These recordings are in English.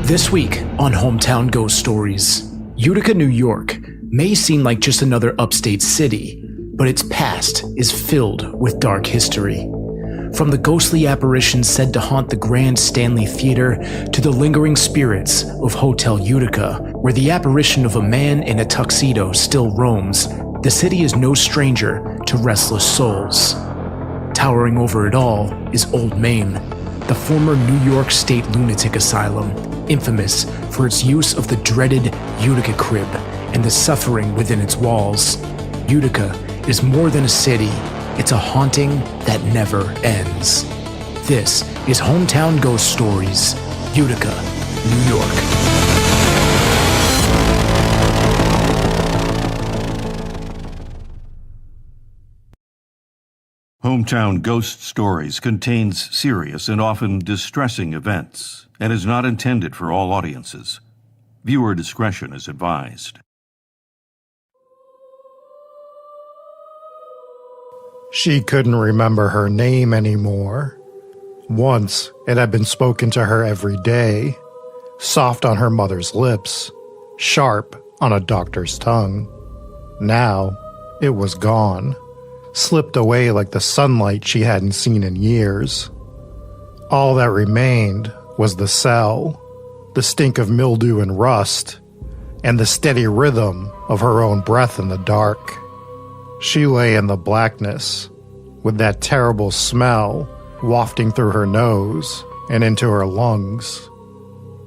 This week on Hometown Ghost Stories, Utica, New York may seem like just another upstate city, but its past is filled with dark history. From the ghostly apparitions said to haunt the grand Stanley Theater to the lingering spirits of Hotel Utica, where the apparition of a man in a tuxedo still roams, the city is no stranger to restless souls. Towering over it all is Old Main, the former New York State Lunatic Asylum, infamous for its use of the dreaded Utica Crib and the suffering within its walls. Utica is more than a city, it's a haunting that never ends. This is Hometown Ghost Stories, Utica, New York. Hometown Ghost Stories contains serious and often distressing events and is not intended for all audiences. Viewer discretion is advised. She couldn't remember her name anymore. Once, it had been spoken to her every day, soft on her mother's lips, sharp on a doctor's tongue. Now, it was gone, slipped away like the sunlight she hadn't seen in years. All that remained was the cell, the stink of mildew and rust, and the steady rhythm of her own breath in the dark. She lay in the blackness, with that terrible smell wafting through her nose and into her lungs.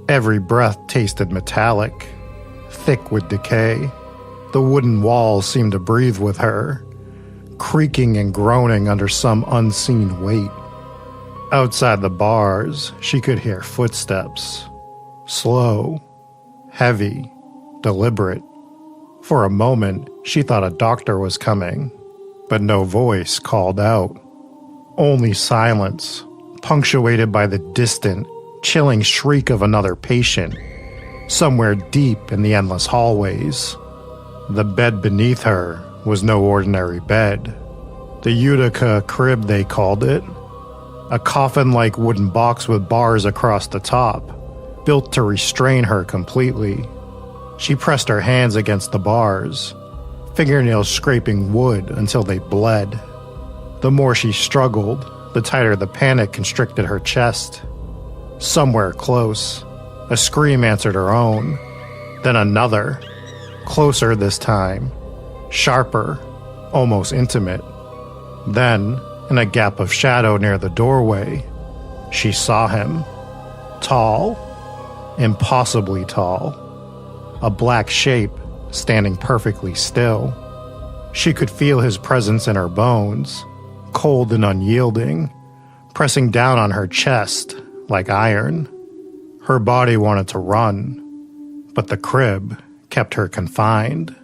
Every breath tasted metallic, thick with decay. The wooden walls seemed to breathe with her, creaking and groaning under some unseen weight. Outside the bars, she could hear footsteps, slow, heavy, deliberate. For a moment, she thought a doctor was coming, but no voice called out. Only silence, punctuated by the distant, chilling shriek of another patient, somewhere deep in the endless hallways. The bed beneath her was no ordinary bed. The Utica Crib, they called it. A coffin-like wooden box with bars across the top, built to restrain her completely. She pressed her hands against the bars, fingernails scraping wood until they bled. The more she struggled, the tighter the panic constricted her chest. Somewhere close, a scream answered her own, then another, closer this time, sharper, almost intimate. Then, in a gap of shadow near the doorway, she saw him. Tall, impossibly tall. A black shape standing perfectly still. She could feel his presence in her bones, cold and unyielding, pressing down on her chest like iron. Her body wanted to run, but the crib kept her confined.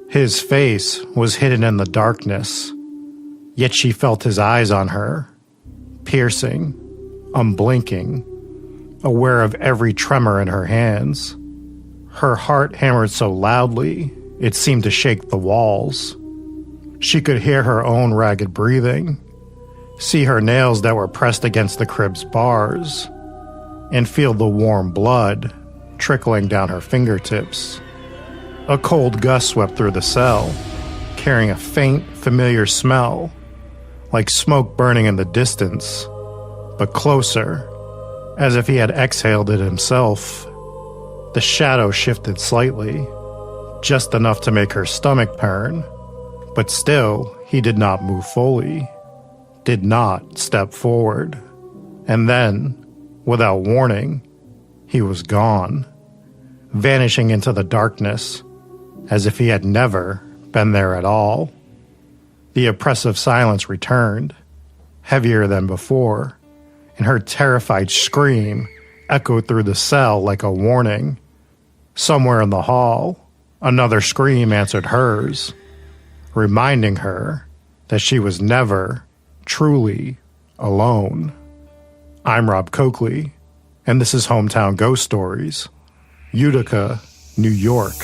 His face was hidden in the darkness, yet she felt his eyes on her, piercing, unblinking, aware of every tremor in her hands. Her heart hammered so loudly, it seemed to shake the walls. She could hear her own ragged breathing, see her nails that were pressed against the crib's bars, and feel the warm blood trickling down her fingertips. A cold gust swept through the cell, carrying a faint, familiar smell, like smoke burning in the distance, but closer, as if he had exhaled it himself. The shadow shifted slightly, just enough to make her stomach turn, but still he did not move fully, did not step forward. And then, without warning, he was gone, vanishing into the darkness, as if he had never been there at all. The oppressive silence returned, heavier than before, and her terrified scream echoed through the cell like a warning. Somewhere in the hall, another scream answered hers, reminding her that she was never truly alone. I'm Rob Coakley, and this is Hometown Ghost Stories, Utica, New York.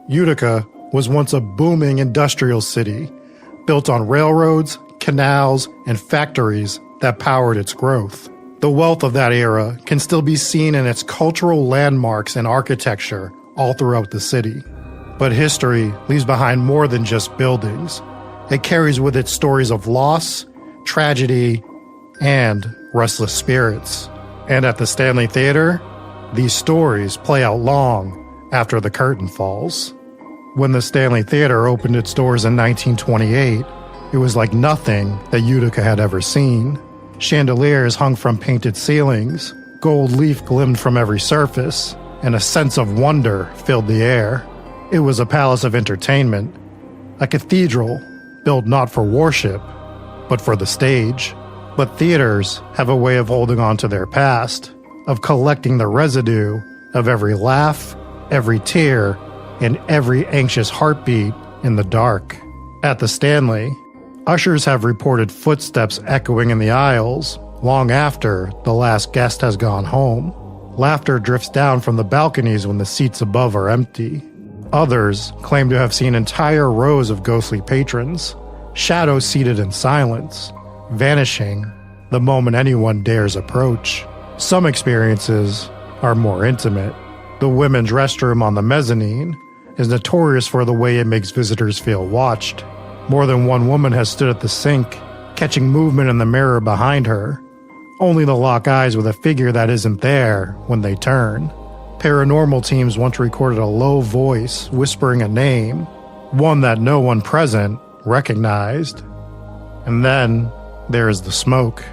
Utica was once a booming industrial city, built on railroads, canals, and factories that powered its growth. The wealth of that era can still be seen in its cultural landmarks and architecture all throughout the city. But history leaves behind more than just buildings. It carries with it stories of loss, tragedy, and restless spirits. And at the Stanley Theater, these stories play out long after the curtain falls. When the Stanley Theater opened its doors in 1928, it was like nothing that Utica had ever seen. Chandeliers hung from painted ceilings, gold leaf glimmed from every surface, and a sense of wonder filled the air. It was a palace of entertainment, a cathedral built not for worship, but for the stage. But theaters have a way of holding on to their past, of collecting the residue of every laugh, every tear, and every anxious heartbeat in the dark. At the Stanley, ushers have reported footsteps echoing in the aisles long after the last guest has gone home. Laughter drifts down from the balconies when the seats above are empty. Others claim to have seen entire rows of ghostly patrons, shadows seated in silence, vanishing the moment anyone dares approach. Some experiences are more intimate. The women's restroom on the mezzanine is notorious for the way it makes visitors feel watched. More than one woman has stood at the sink, catching movement in the mirror behind her, only to lock eyes with a figure that isn't there when they turn. Paranormal teams once recorded a low voice whispering a name, one that no one present recognized. And then there is the smoke.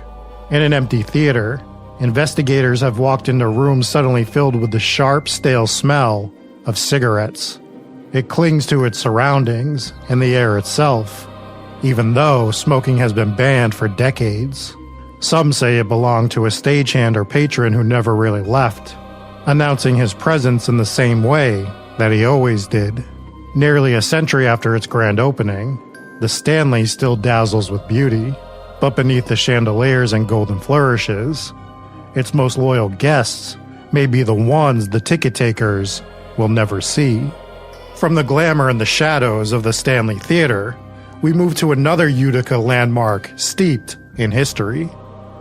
In an empty theater, investigators have walked into rooms suddenly filled with the sharp, stale smell of cigarettes. It clings to its surroundings and the air itself, even though smoking has been banned for decades. Some say it belonged to a stagehand or patron who never really left, announcing his presence in the same way that he always did. Nearly a century after its grand opening, the Stanley still dazzles with beauty, but beneath the chandeliers and golden flourishes, its most loyal guests may be the ones the ticket takers will never see. From the glamour and the shadows of the Stanley Theater, we move to another Utica landmark steeped in history.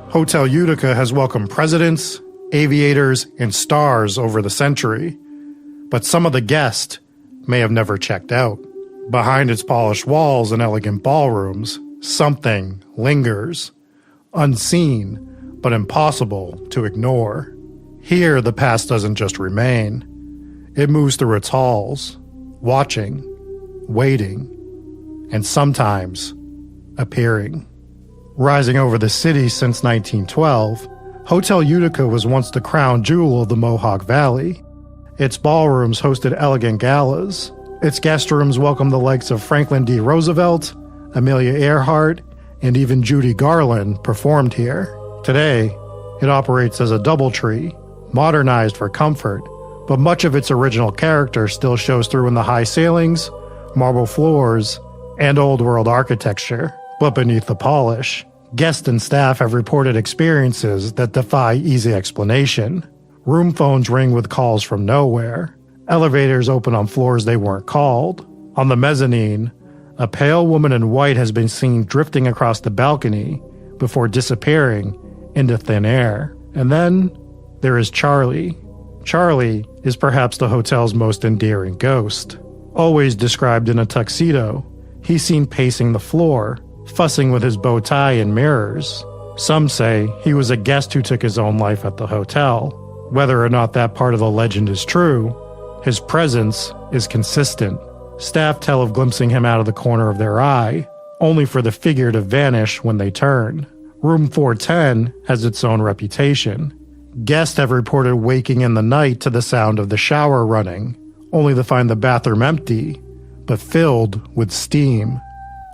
Hotel Utica has welcomed presidents, aviators, and stars over the century, but some of the guests may have never checked out. Behind its polished walls and elegant ballrooms, something lingers, unseen but impossible to ignore. Here, the past doesn't just remain. It moves through its halls, watching, waiting, and sometimes appearing. Rising over the city since 1912, Hotel Utica was once the crown jewel of the Mohawk Valley. Its ballrooms hosted elegant galas. Its guest rooms welcomed the likes of Franklin D. Roosevelt, Amelia Earhart, and even Judy Garland performed here. Today, it operates as a DoubleTree, modernized for comfort, but much of its original character still shows through in the high ceilings, marble floors, and old-world architecture. But beneath the polish, guests and staff have reported experiences that defy easy explanation. Room phones ring with calls from nowhere. Elevators open on floors they weren't called. On the mezzanine, a pale woman in white has been seen drifting across the balcony before disappearing into thin air. And then there is Charlie. Charlie is perhaps the hotel's most endearing ghost. Always described in a tuxedo, he's seen pacing the floor, fussing with his bow tie and mirrors. Some say he was a guest who took his own life at the hotel. Whether or not that part of the legend is true, his presence is consistent. Staff tell of glimpsing him out of the corner of their eye, only for the figure to vanish when they turn. Room 410 has its own reputation. Guests have reported waking in the night to the sound of the shower running, only to find the bathroom empty, but filled with steam.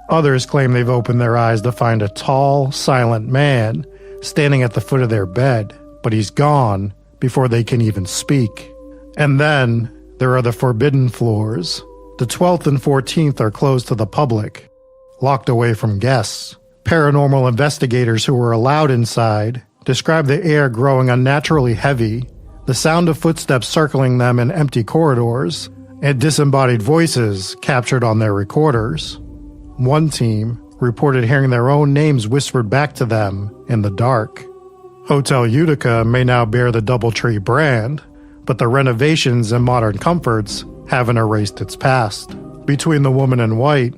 Others claim they've opened their eyes to find a tall, silent man standing at the foot of their bed, but he's gone before they can even speak. And then there are the forbidden floors. The 12th and 14th are closed to the public, locked away from guests. Paranormal investigators who were allowed inside describe the air growing unnaturally heavy, the sound of footsteps circling them in empty corridors, and disembodied voices captured on their recorders. One team reported hearing their own names whispered back to them in the dark. Hotel Utica may now bear the DoubleTree brand, but the renovations and modern comforts haven't erased its past. Between the woman in white,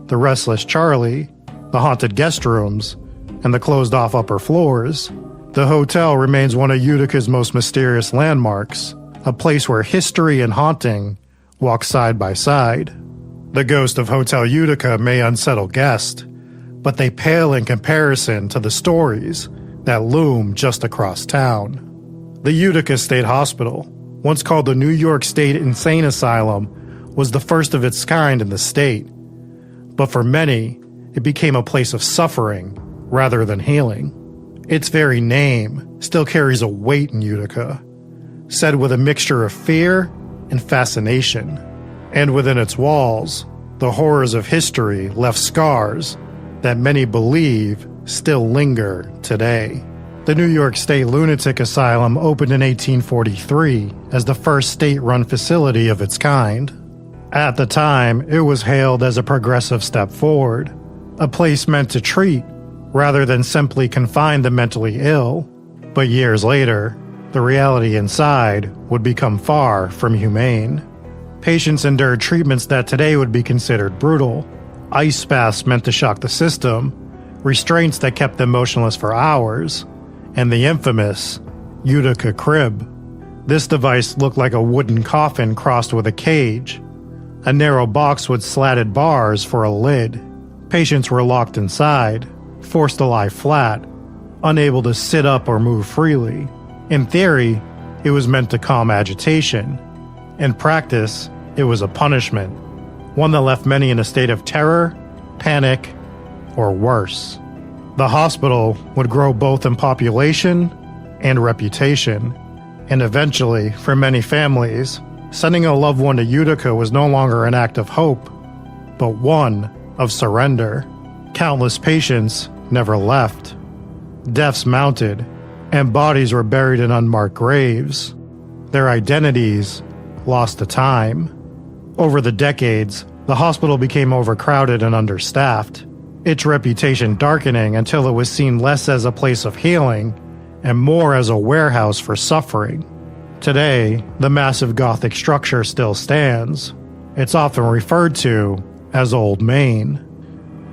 the restless Charlie, the haunted guest rooms, and the closed-off upper floors, the hotel remains one of Utica's most mysterious landmarks, a place where history and haunting walk side by side. The ghost of Hotel Utica may unsettle guests, but they pale in comparison to the stories that loom just across town. The Utica State Hospital, once called the New York State Insane Asylum, was the first of its kind in the state. But for many, it became a place of suffering rather than healing. Its very name still carries a weight in Utica, said with a mixture of fear and fascination. And within its walls, the horrors of history left scars that many believe still linger today. The New York State Lunatic Asylum opened in 1843 as the first state-run facility of its kind. At the time, it was hailed as a progressive step forward, a place meant to treat rather than simply confine the mentally ill. But years later, the reality inside would become far from humane. Patients endured treatments that today would be considered brutal. Ice baths meant to shock the system, restraints that kept them motionless for hours, and the infamous Utica Crib. This device looked like a wooden coffin crossed with a cage, a narrow box with slatted bars for a lid. Patients were locked inside, forced to lie flat, unable to sit up or move freely. In theory, it was meant to calm agitation. In practice, it was a punishment, one that left many in a state of terror, panic, or worse. The hospital would grow both in population and reputation, and eventually, for many families, sending a loved one to Utica was no longer an act of hope, but one of surrender. Countless patients never left. Deaths mounted, and bodies were buried in unmarked graves. Their identities lost to time. Over the decades, the hospital became overcrowded and understaffed, its reputation darkening until it was seen less as a place of healing and more as a warehouse for suffering. Today, the massive Gothic structure still stands. It's often referred to as Old Main.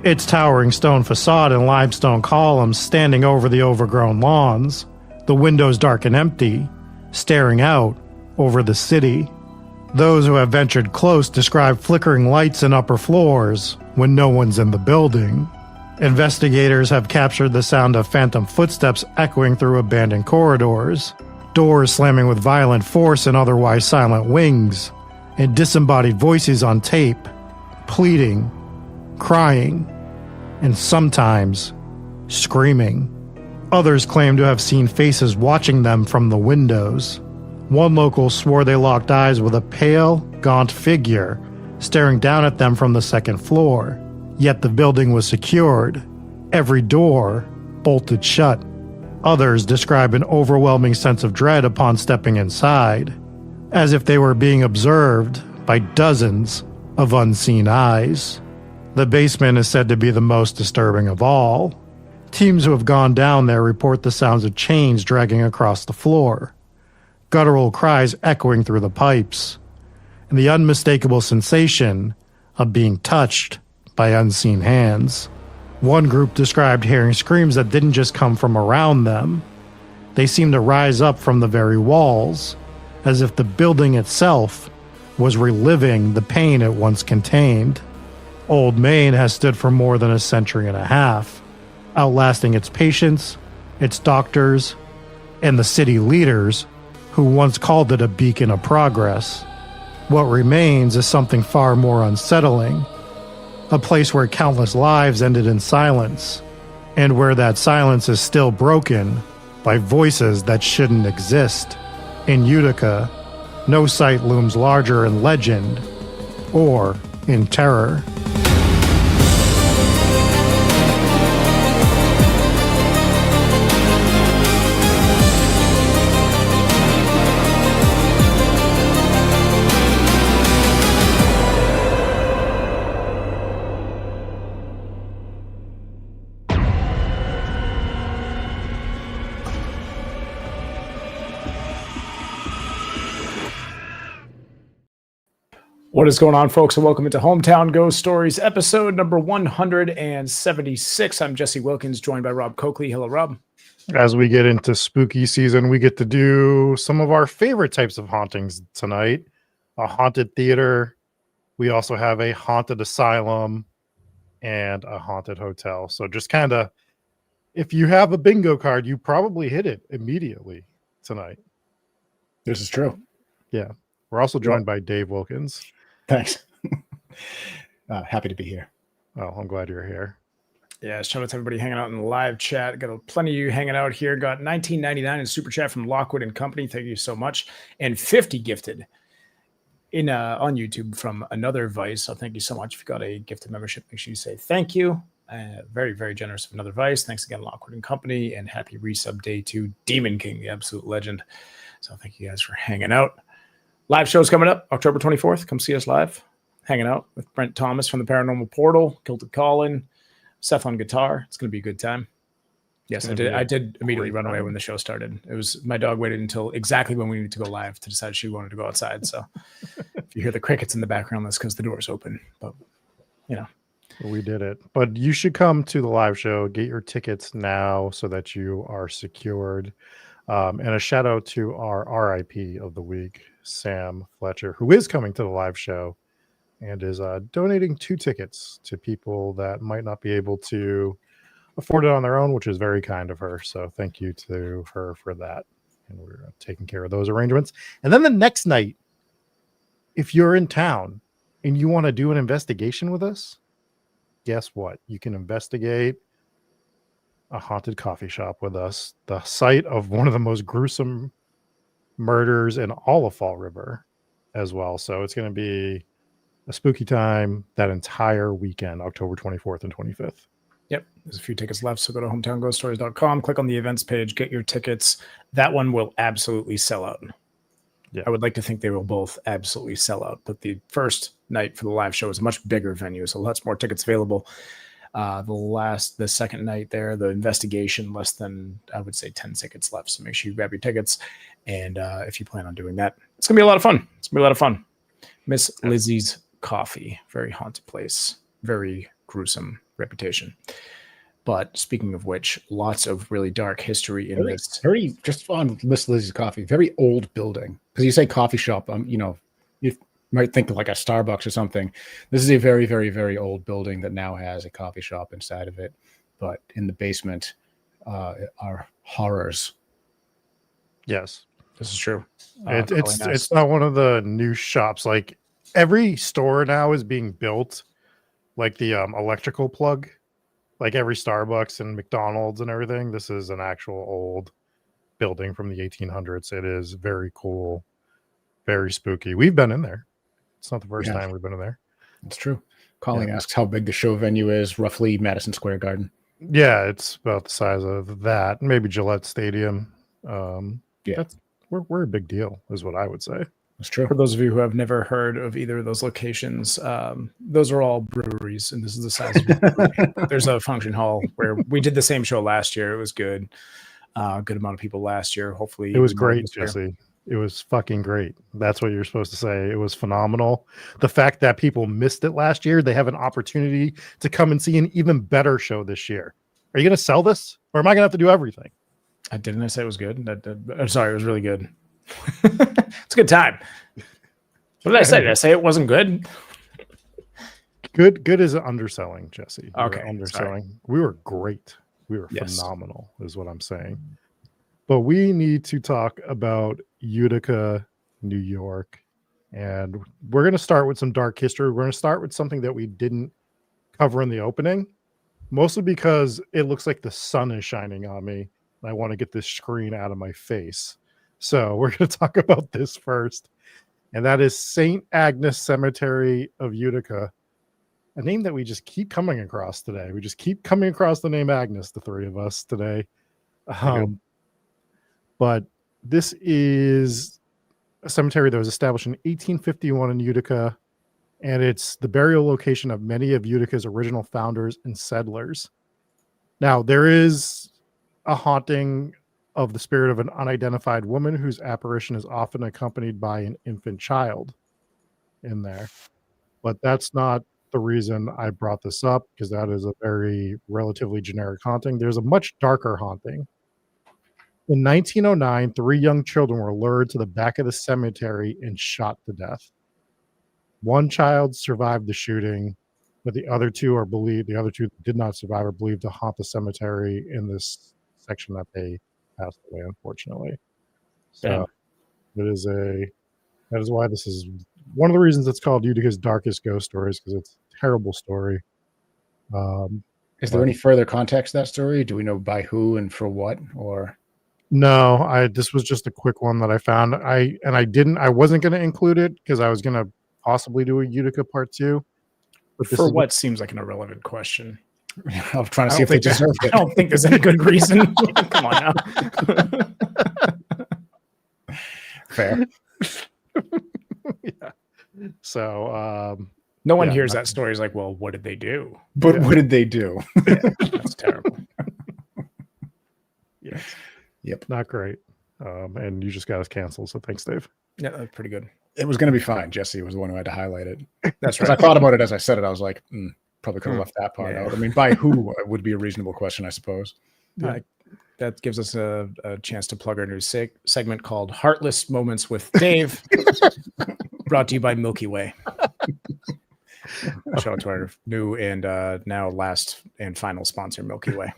Its towering stone facade and limestone columns standing over the overgrown lawns, the windows dark and empty, staring out over the city. Those who have ventured close describe flickering lights in upper floors when no one's in the building. Investigators have captured the sound of phantom footsteps echoing through abandoned corridors, doors slamming with violent force and otherwise silent wings, and disembodied voices on tape, pleading, crying, and sometimes screaming. Others claim to have seen faces watching them from the windows. One local swore they locked eyes with a pale, gaunt figure staring down at them from the second floor, yet the building was secured, every door bolted shut. Others describe an overwhelming sense of dread upon stepping inside, as if they were being observed by dozens of unseen eyes. The basement is said to be the most disturbing of all. Teams who have gone down there report the sounds of chains dragging across the floor, guttural cries echoing through the pipes, and the unmistakable sensation of being touched by unseen hands. One group described hearing screams that didn't just come from around them. They seemed to rise up from the very walls, as if the building itself was reliving the pain it once contained. Old Main has stood for more than a century and a half, outlasting its patients, its doctors, and the city leaders who once called it a beacon of progress. What remains is something far more unsettling, a place where countless lives ended in silence, and where that silence is still broken by voices that shouldn't exist. In Utica, no site looms larger in legend or in terror. What is going on, folks, and welcome into Hometown Ghost Stories, episode number 176. I'm Jesse Wilkins, joined by Rob Coakley. Hello, Rob. As we get into spooky season, we get to do some of our favorite types of hauntings tonight. A haunted theater. We also have a haunted asylum and a haunted hotel. So just kind of, if you have a bingo card, you probably hit it immediately tonight. This is true. Yeah. We're also joined by Dave Wilkins. Thanks. Happy to be here. Oh, I'm glad you're here. Yeah, shout out to everybody hanging out in the live chat. Got plenty of you hanging out here. Got $19.99 in super chat from Lockwood and Company. Thank you so much. And 50 gifted in on YouTube from Another Vice. So thank you so much. If you got a gifted membership, make sure you say thank you. Very, very generous of Another Vice. Thanks again, Lockwood and Company. And happy resub day to Demon King, the absolute legend. So thank you guys for hanging out. Live shows coming up October 24th. Come see us live. Hanging out with Brent Thomas from the Paranormal Portal, Kilted Colin, Seth on guitar. It's going to be a good time. Yes, I did immediately run away when the show started. It was my dog waited until exactly when we needed to go live to decide she wanted to go outside. So if you hear the crickets in the background, that's because the door's open. But, you know. We did it. But you should come to the live show. Get your tickets now so that you are secured. And a shout out to our RIP of the week, Sam Fletcher, who is coming to the live show and is donating 2 tickets to people that might not be able to afford it on their own, which is very kind of her. So thank you to her for that. And we're taking care of those arrangements. And then the next night, if you're in town and you want to do an investigation with us, guess what? You can investigate a haunted coffee shop with us, the site of one of the most gruesome murders in all of Fall River as well. So it's going to be a spooky time that entire weekend, October 24th and 25th. Yep. There's a few tickets left. So go to hometownghoststories.com, click on the events page, get your tickets. That one will absolutely sell out. Yeah. I would like to think they will both absolutely sell out, but the first night for the live show is a much bigger venue. So lots more tickets available. The second night there, the investigation, less than, I would say, 10 tickets left. So make sure you grab your tickets. And if you plan on doing that, it's going to be a lot of fun. It's going to be a lot of fun. Miss Lizzie's Coffee, very haunted place, very gruesome reputation. But speaking of which, lots of really dark history in this. Very, just on Miss Lizzie's Coffee, very old building. Because you say coffee shop, you might think of like a Starbucks or something. This is a very, very, very old building that now has a coffee shop inside of it. But in the basement are horrors. Yes, this is true. It's not one of the new shops. Like every store now is being built like the electrical plug, like every Starbucks and McDonald's and everything. This is an actual old building from the 1800s. It is very cool, very spooky. We've been in there. It's not the first time we've been in there. It's true. Colleen asks how big the show venue is, roughly Madison Square Garden. Yeah, it's about the size of that. Maybe Gillette Stadium. We're a big deal, is what I would say. That's true. For those of you who have never heard of either of those locations, those are all breweries, and this is the size of it. There's a function hall where we did the same show last year. It was good. Good amount of people last year. Hopefully it was great, Jesse. It was fucking great. That's what you're supposed to say. It was phenomenal. The fact that people missed it last year, they have an opportunity to come and see an even better show this year. Are you going to sell this, or am I going to have to do everything? Didn't I say it was good? I'm sorry, it was really good. It's a good time. What did I say? Did I say it wasn't good? Good is underselling, Jesse. Okay, underselling. Sorry. We were great. We were phenomenal, is what I'm saying. But we need to talk about Utica, New York. And we're going to start with some dark history. We're going to start with something that we didn't cover in the opening, mostly because it looks like the sun is shining on me. I want to get this screen out of my face. So we're going to talk about this first. And that is St. Agnes Cemetery of Utica, a name that we just keep coming across today. We just keep coming across the name Agnes, the three of us today. But this is a cemetery that was established in 1851 in Utica, and it's the burial location of many of Utica's original founders and settlers. Now, there is a haunting of the spirit of an unidentified woman whose apparition is often accompanied by an infant child. in there. But that's not the reason I brought this up, because that is a very relatively generic haunting. There's a much darker haunting. In 1909, 3 young children were lured to the back of the cemetery and shot to death. One child survived the shooting, but the other two did not survive, are believed to haunt the cemetery in this section that they passed away, unfortunately. So that is why this is one of the reasons it's called Utica's Darkest Ghost Stories, because it's a terrible story. Is there any further context to that story? Do we know by who and for what? Or no, this was just a quick one that I found. I wasn't going to include it because I was going to possibly do a Utica part 2. But for what seems like an irrelevant question. I'm trying to see if they deserve it. I don't think there's any good reason. Come on now. Fair. Yeah. So no one hears that story is like, well, what did they do? But what did they do? That's terrible. Yes. Yep. Not great. And you just got us canceled. So thanks, Dave. Yeah, that's pretty good. It was going to be fine. Jesse was the one who had to highlight it. That's right. I thought about it as I said it. I was like, probably could have left that part out. I mean, by who would be a reasonable question, I suppose. That gives us a chance to plug our new segment called Heartless Moments with Dave, brought to you by Milky Way. Shout out to our new and now last and final sponsor, Milky Way.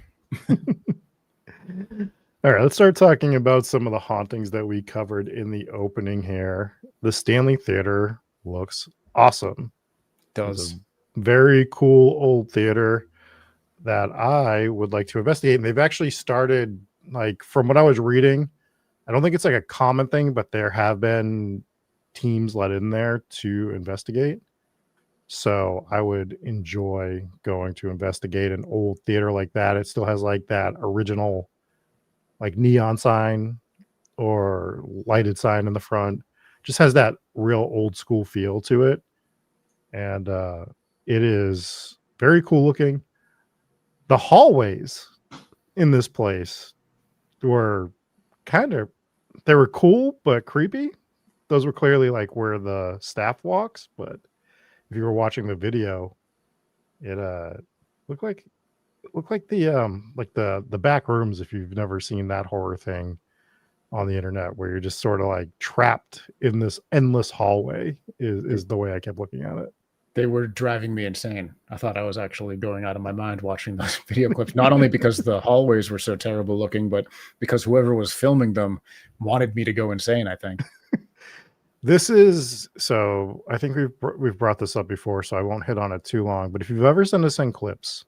All right, let's start talking about some of the hauntings that we covered in the opening here. The Stanley Theater looks awesome. Does. Very cool old theater that I would like to investigate. And they've actually started, like, from what I was reading, I don't think it's like a common thing, but there have been teams let in there to investigate. So I would enjoy going to investigate an old theater like that. It still has like that original like neon sign or lighted sign in the front. Just has that real old school feel to it. And it is very cool looking. The hallways in this place were they were cool, but creepy. Those were clearly like where the staff walks, but if you were watching the video, it looked like the back rooms, if you've never seen that horror thing on the internet, where you're just sort of like trapped in this endless hallway is the way I kept looking at it. They were driving me insane. I thought I was actually going out of my mind watching those video clips, not only because the hallways were so terrible looking, but because whoever was filming them wanted me to go insane, I think. So I think we've brought this up before, so I won't hit on it too long, but if you've ever sent us in clips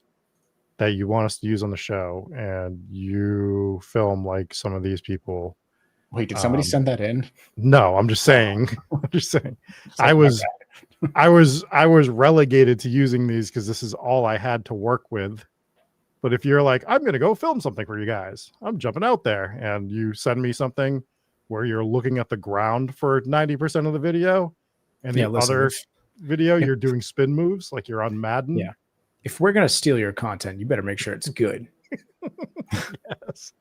that you want us to use on the show and you film like some of these people. Wait, did somebody send that in? No, I'm just saying. I was relegated to using these because this is all I had to work with. But if you're like, I'm going to go film something for you guys, I'm jumping out there, and you send me something where you're looking at the ground for 90% of the video, and the other video you're doing spin moves like you're on Madden. Yeah. If we're going to steal your content, you better make sure it's good. Yes.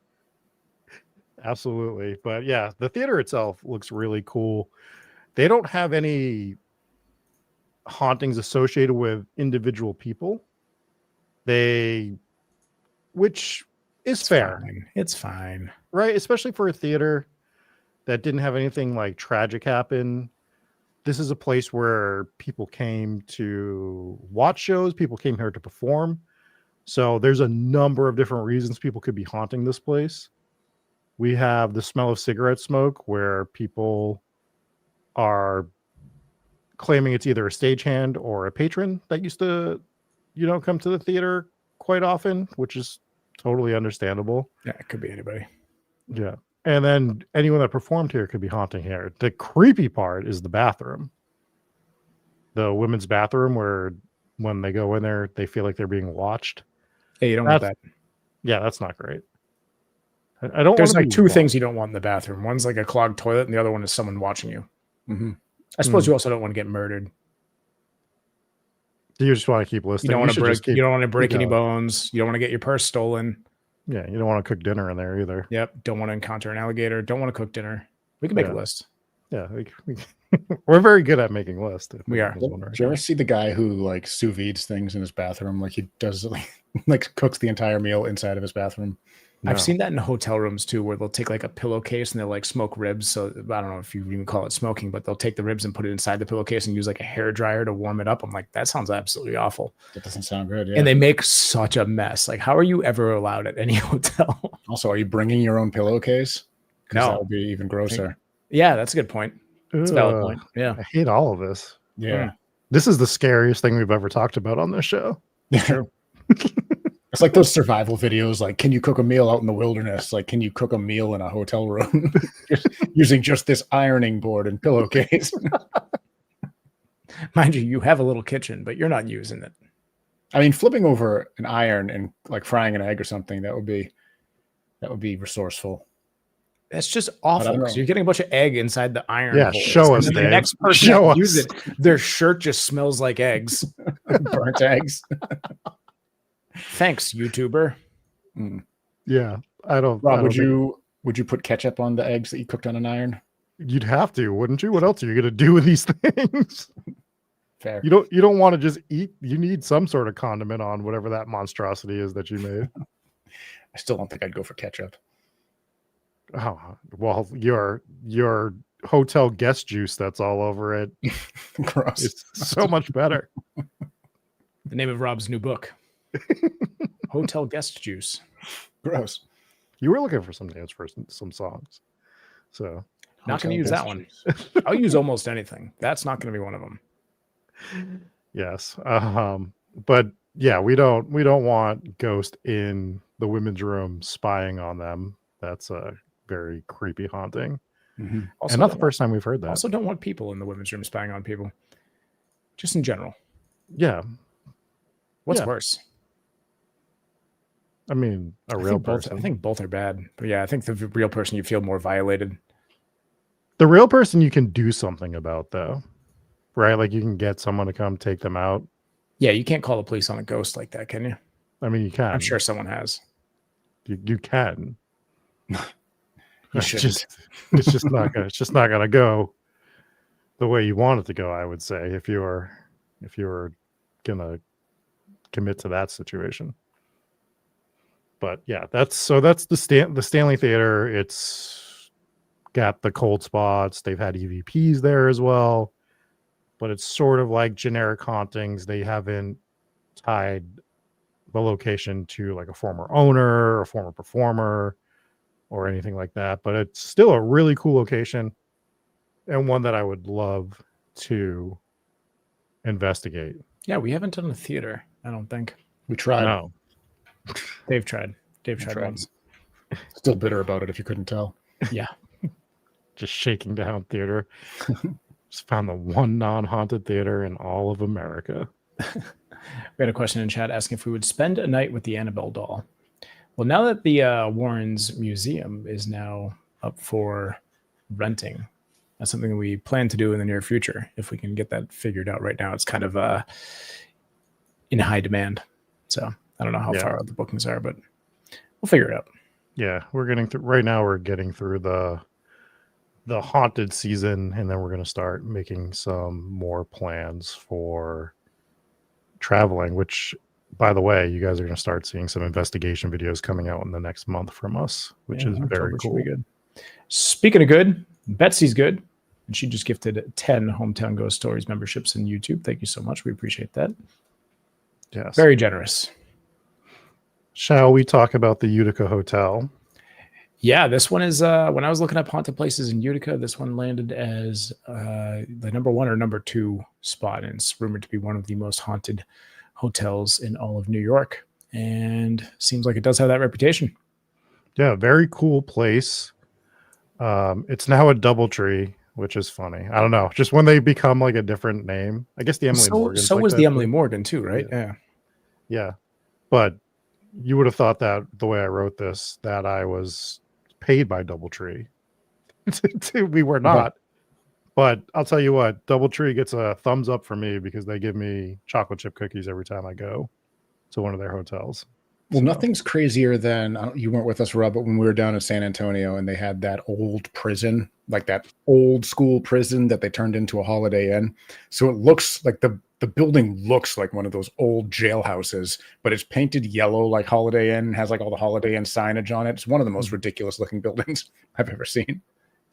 Absolutely. But yeah, the theater itself looks really cool. They don't have any hauntings associated with individual people. Which is fair. It's fine. Right? Especially for a theater that didn't have anything like tragic happen. This is a place where people came to watch shows. People came here to perform. So there's a number of different reasons people could be haunting this place. We have the smell of cigarette smoke, where people are claiming it's either a stagehand or a patron that used to, come to the theater quite often, which is totally understandable. Yeah, it could be anybody. Yeah. And then anyone that performed here could be haunting here. The creepy part is the bathroom. The women's bathroom, where when they go in there, they feel like they're being watched. Hey, you don't want that. Yeah, that's not great. I don't. There's like two things you don't want in the bathroom. One's like a clogged toilet, and the other one is someone watching you. Mm-hmm. I suppose you also don't want to get murdered. You just want to keep listening. You don't want to break any bones. You don't want to get your purse stolen. Yeah, you don't want to cook dinner in there either. Yep. Don't want to encounter an alligator. Don't want to cook dinner. We can make a list. Yeah, we're very good at making lists. We are. Did Did you ever see the guy who like sous vides things in his bathroom? Like he does like cooks the entire meal inside of his bathroom. No. I've seen that in hotel rooms too, where they'll take like a pillowcase and they'll like smoke ribs. So I don't know if you even call it smoking, but they'll take the ribs and put it inside the pillowcase and use like a hair dryer to warm it up. I'm like, that sounds absolutely awful. That doesn't sound good. Yeah. And they make such a mess. Like, how are you ever allowed at any hotel? Also, are you bringing your own pillowcase? No. That would be even grosser. Yeah, that's a good point. That's a valid point. Yeah. I hate all of this. Yeah. This is the scariest thing we've ever talked about on this show. True. It's like those survival videos, like, can you cook a meal out in the wilderness? Like, can you cook a meal in a hotel room using just this ironing board and pillowcase? Mind you, you have a little kitchen, but you're not using it. I mean, flipping over an iron and like frying an egg or something, that would be resourceful. That's just awful because you're getting a bunch of egg inside the iron. Yeah, holes. show us, And then Dave. the next person Show that us. use it, their shirt just smells like eggs. Burnt eggs. Thanks, YouTuber. Yeah, I don't. Rob, I don't would you put ketchup on the eggs that you cooked on an iron? You'd have to, wouldn't you? What else are you gonna do with these things? Fair. You don't want to just eat. You need some sort of condiment on whatever that monstrosity is that you made. I still don't think I'd go for ketchup. Oh well, your hotel guest juice that's all over it. Gross. It's so much better. The name of Rob's new book, Hotel Guest Juice. Gross. You were looking for some names for some songs, so Not going to Hotel use that guest one. juice. I'll use almost anything. That's not going to be one of them. yes. But yeah, we don't want ghost in the women's room spying on them. That's a very creepy haunting. Mm-hmm. Also, And not the first time we've heard that. Also, don't want people in the women's room spying on people. Just in general. Yeah. What's Yeah. worse? I mean, a I real think both, person. I think both are bad. But yeah, I think the real person you feel more violated. The real person you can do something about, though, right? Like you can get someone to come take them out. Yeah, you can't call the police on a ghost like that, can you? I mean, you can. I'm sure someone has. you can. You It's shouldn't. it's just not gonna go the way you want it to go. I would say if you were gonna commit to that situation. But yeah, that's the Stanley Theater. It's got the cold spots. They've had EVPs there as well, but it's sort of like generic hauntings. They haven't tied the location to like a former owner, a former performer, or anything like that. But it's still a really cool location and one that I would love to investigate. Yeah, we haven't done a theater, I don't think. We tried. No. They've tried. They've tried tried. once. Still bitter about it if you couldn't tell. Yeah. Just shaking down theater. Just found the one non-haunted theater in all of America. We had a question in chat asking if we would spend a night with the Annabelle doll. Well, now that the Warrens Museum is now up for renting, that's something we plan to do in the near future. If we can get that figured out right now, it's kind of in high demand. So I don't know how far out the bookings are, but we'll figure it out. Yeah, we're getting through right now. We're getting through the haunted season, and then we're going to start making some more plans for traveling, which, by the way, you guys are going to start seeing some investigation videos coming out in the next month from us, which is very October should cool. be good. Speaking of good, Betsy's good. And she just gifted 10 Hometown Ghost Stories memberships in YouTube. Thank you so much. We appreciate that. Yes. Very generous. Shall we talk about the Utica Hotel? Yeah, this one is when I was looking up haunted places in Utica, this one landed as the number 1 or number 2 spot, and it's rumored to be one of the most haunted hotels in all of New York, and seems like it does have that reputation. Yeah, very cool place. It's now a DoubleTree, which is funny. I don't know, just when they become like a different name. I guess the Emily Morgan. So was the Emily Morgan too, right? Yeah, but you would have thought that the way I wrote this, that I was paid by DoubleTree. We were not. But I'll tell you what, DoubleTree gets a thumbs up for me because they give me chocolate chip cookies every time I go to one of their hotels. Well, nothing's crazier than you weren't with us, Rob, but when we were down in San Antonio and they had that old prison, like that old school prison that they turned into a Holiday Inn. So it looks like the building looks like one of those old jailhouses, but it's painted yellow like Holiday Inn, has like all the Holiday Inn signage on it. It's one of the most ridiculous looking buildings I've ever seen.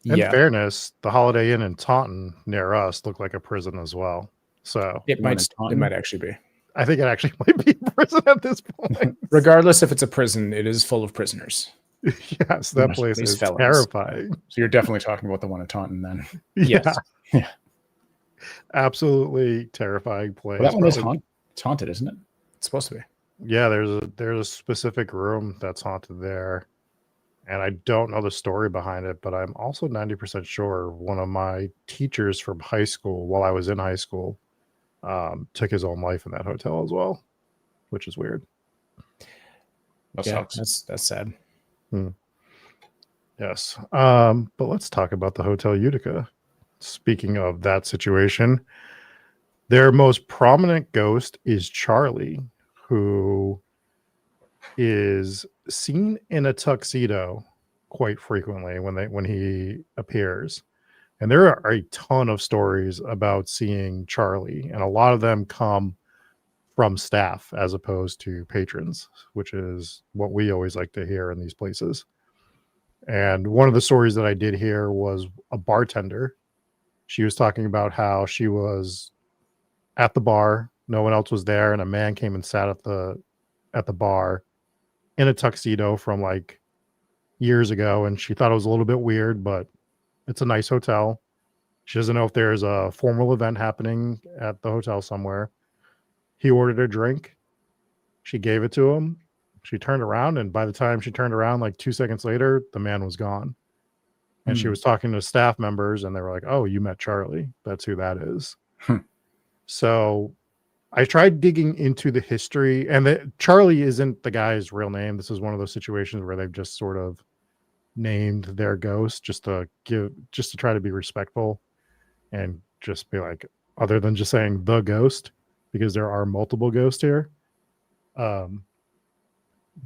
In fairness, the Holiday Inn in Taunton near us looked like a prison as well. So it might actually be. I think it actually might be a prison at this point. Regardless if it's a prison, it is full of prisoners. Yes, that place is terrifying. So you're definitely talking about the one in Taunton then. Yeah. Yes. Yeah. Absolutely terrifying place. Well, that one is haunted. It's haunted, isn't it? It's supposed to be. Yeah, there's a specific room that's haunted there. And I don't know the story behind it, but I'm also 90% sure one of my teachers from high school, while I was in high school, took his own life in that hotel as well, which is weird. That sucks. That's sad. Yes. But let's talk about the Hotel Utica. Speaking of that situation, their most prominent ghost is Charlie, who is seen in a tuxedo quite frequently when he appears. And there are a ton of stories about seeing Charlie, and a lot of them come from staff as opposed to patrons, which is what we always like to hear in these places. And one of the stories that I did hear was a bartender. She was talking about how she was at the bar, no one else was there, and a man came and sat at the bar in a tuxedo from like years ago, and she thought it was a little bit weird, but it's a nice hotel. She doesn't know if there's a formal event happening at the hotel somewhere. He ordered a drink. She gave it to him. She turned around, and by the time she turned around, like 2 seconds later, the man was gone. And she was talking to staff members, and they were like, "Oh, you met Charlie. That's who that is." So I tried digging into the history, and Charlie isn't the guy's real name. This is one of those situations where they've just sort of named their ghost just to try to be respectful and just be like, other than just saying the ghost, because there are multiple ghosts here. But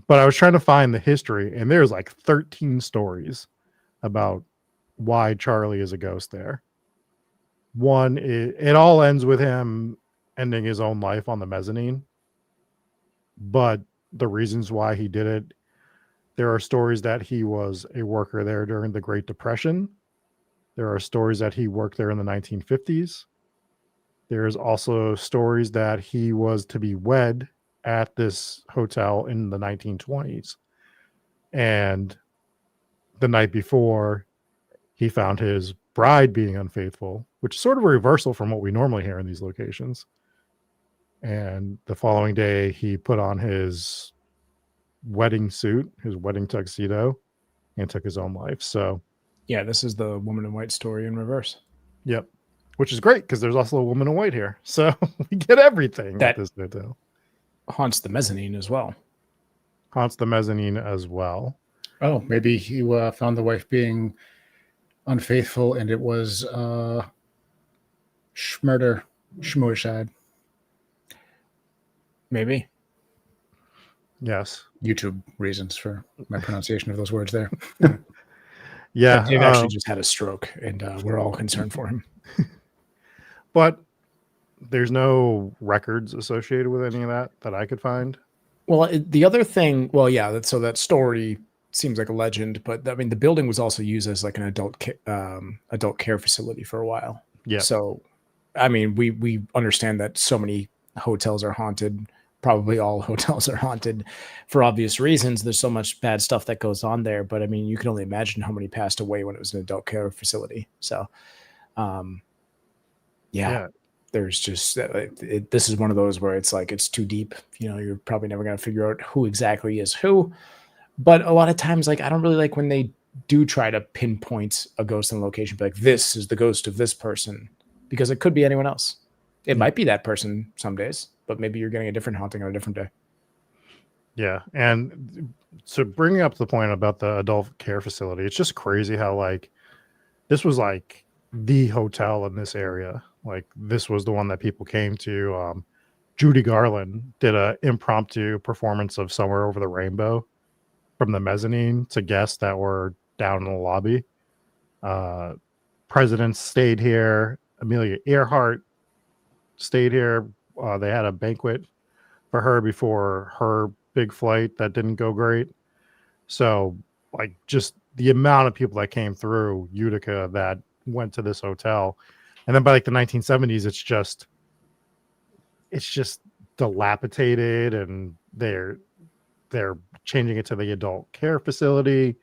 I was trying to find the history, and there's like 13 stories about why Charlie is a ghost there. One, it all ends with him ending his own life on the mezzanine. But the reasons why he did it, there are stories that he was a worker there during the Great Depression. There are stories that he worked there in the 1950s. There's also stories that he was to be wed at this hotel in the 1920s. And the night before, he found his bride being unfaithful, which is sort of a reversal from what we normally hear in these locations. And the following day, he put on his wedding suit, his wedding tuxedo, and took his own life. So, yeah, this is the woman in white story in reverse. Yep. Which is great because there's also a woman in white here. So we get everything at this hotel. Haunts the mezzanine as well. Haunts the mezzanine as well. Oh, maybe he found the wife being unfaithful, and it was murder, schmuicide. Maybe. Yes. YouTube reasons for my pronunciation of those words there. Yeah. Dave actually just had a stroke, and we're all concerned for him. But there's no records associated with any of that I could find. Well, the other thing, so that story seems like a legend, but I mean, the building was also used as like an adult care facility for a while. Yeah. So, I mean, we understand that so many hotels are haunted. Probably all hotels are haunted for obvious reasons. There's so much bad stuff that goes on there, but I mean, you can only imagine how many passed away when it was an adult care facility. So, yeah. There's just this is one of those where it's like it's too deep. You know, you're probably never going to figure out who exactly is who. But a lot of times, like I don't really like when they do try to pinpoint a ghost in location, but like this is the ghost of this person, because it could be anyone else. It might be that person some days, but maybe you're getting a different haunting on a different day. Yeah, and so bringing up the point about the adult care facility, it's just crazy how like this was like the hotel in this area. Like this was the one that people came to. Judy Garland did a impromptu performance of Somewhere Over the Rainbow from the mezzanine to guests that were down in the lobby. Presidents stayed here. Amelia Earhart stayed here. They had a banquet for her before her big flight that didn't go great. So, like, just the amount of people that came through Utica that went to this hotel. And then by like the 1970s, it's just dilapidated, and they're changing it to the adult care facility.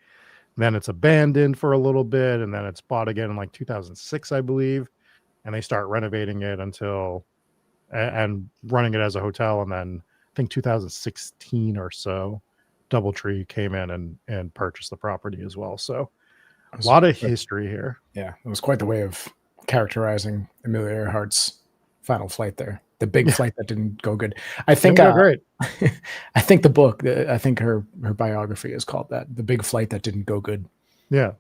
Then it's abandoned for a little bit, and then it's bought again in like 2006, I believe. And they start renovating it and running it as a hotel. And then I think 2016 or so, DoubleTree came in and purchased the property as well. So a lot of history here. Yeah, it was quite the way of characterizing Amelia Earhart's final flight there. The big flight that didn't go good. I think great. I think the book, I think her biography is called that. The Big Flight That Didn't Go Good. Yeah.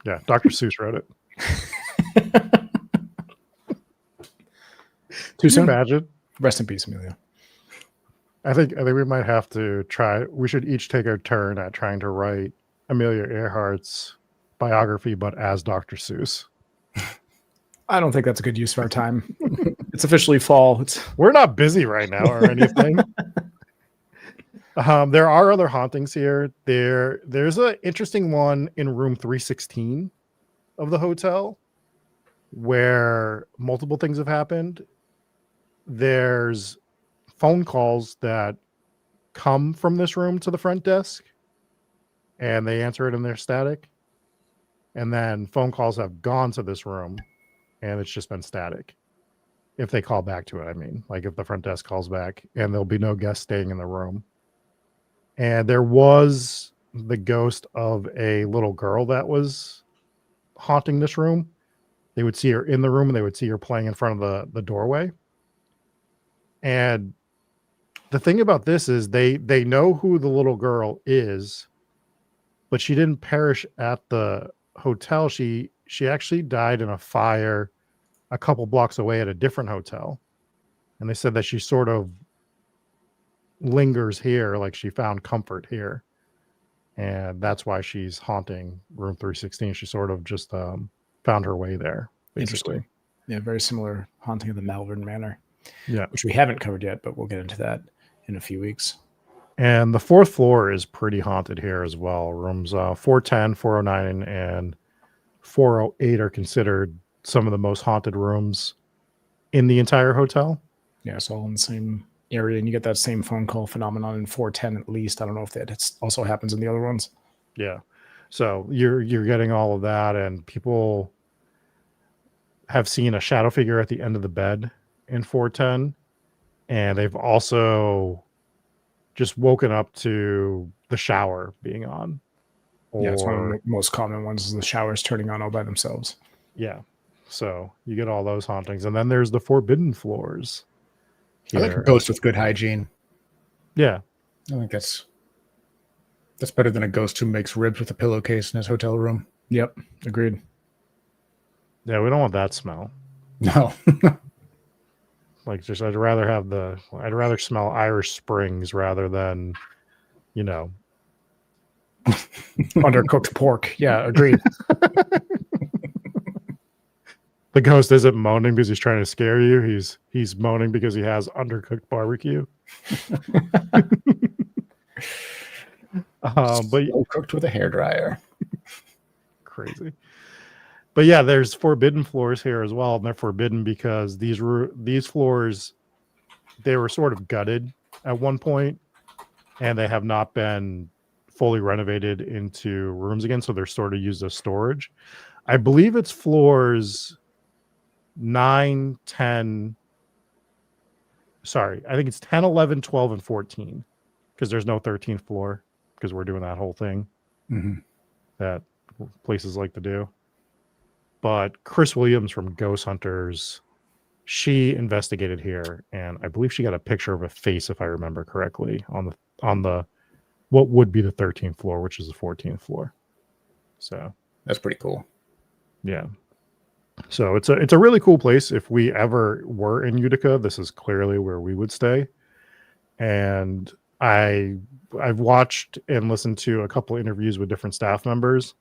Yeah. Dr. Seuss wrote it. Too soon? Imagine. Rest in peace, Amelia. I think we might have to try. We should each take a turn at trying to write Amelia Earhart's biography, but as Dr. Seuss. I don't think that's a good use of our time. It's officially fall. We're not busy right now or anything. There are other hauntings here. There's an interesting one in room 316 of the hotel where multiple things have happened. There's phone calls that come from this room to the front desk, and they answer it in their static. And then phone calls have gone to this room, and it's just been static. If they call back to it, I mean, like if the front desk calls back, and there'll be no guest staying in the room. And there was the ghost of a little girl that was haunting this room. They would see her in the room, and they would see her playing in front of the doorway. And the thing about this is they know who the little girl is, but she didn't perish at the hotel. She actually died in a fire a couple blocks away at a different hotel. And they said that she sort of lingers here, like she found comfort here. And that's why she's haunting room 316. She sort of just found her way there. Basically. Interesting. Yeah, very similar haunting of the Malvern Manor. Yeah. Which we haven't covered yet, but we'll get into that in a few weeks. And the fourth floor is pretty haunted here as well. Rooms 410, 409, and 408 are considered some of the most haunted rooms in the entire hotel. Yeah, it's all in the same area, and you get that same phone call phenomenon in 410 at least. I don't know if that also happens in the other ones. Yeah. So you're getting all of that, and people have seen a shadow figure at the end of the bed in 410, and they've also just woken up to the shower being on. Yeah, it's one of the most common ones is the showers turning on all by themselves. Yeah. So you get all those hauntings. And then there's the forbidden floors. I like a ghost with good hygiene. Yeah. I think that's better than a ghost who makes ribs with a pillowcase in his hotel room. Yep. Agreed. Yeah, we don't want that smell. No. Like, just I'd rather smell Irish Springs rather than, undercooked pork. Yeah, agreed. The ghost isn't moaning because he's trying to scare you. He's moaning because he has undercooked barbecue. But cooked with a hairdryer. Crazy. But yeah, there's forbidden floors here as well, and they're forbidden because these floors, they were sort of gutted at one point, and they have not been fully renovated into rooms again, so they're sort of used as storage. I believe it's floors 9, 10. Sorry, I think it's 10, 11, 12, and 14, because there's no 13th floor, because we're doing that whole thing that places like to do. But Chris Williams from Ghost Hunters, she investigated here, and I believe she got a picture of a face, if I remember correctly, on the what would be the 13th floor, which is the 14th floor. So that's pretty cool. Yeah. So it's a really cool place. If we ever were in Utica, this is clearly where we would stay. And I've watched and listened to a couple of interviews with different staff members,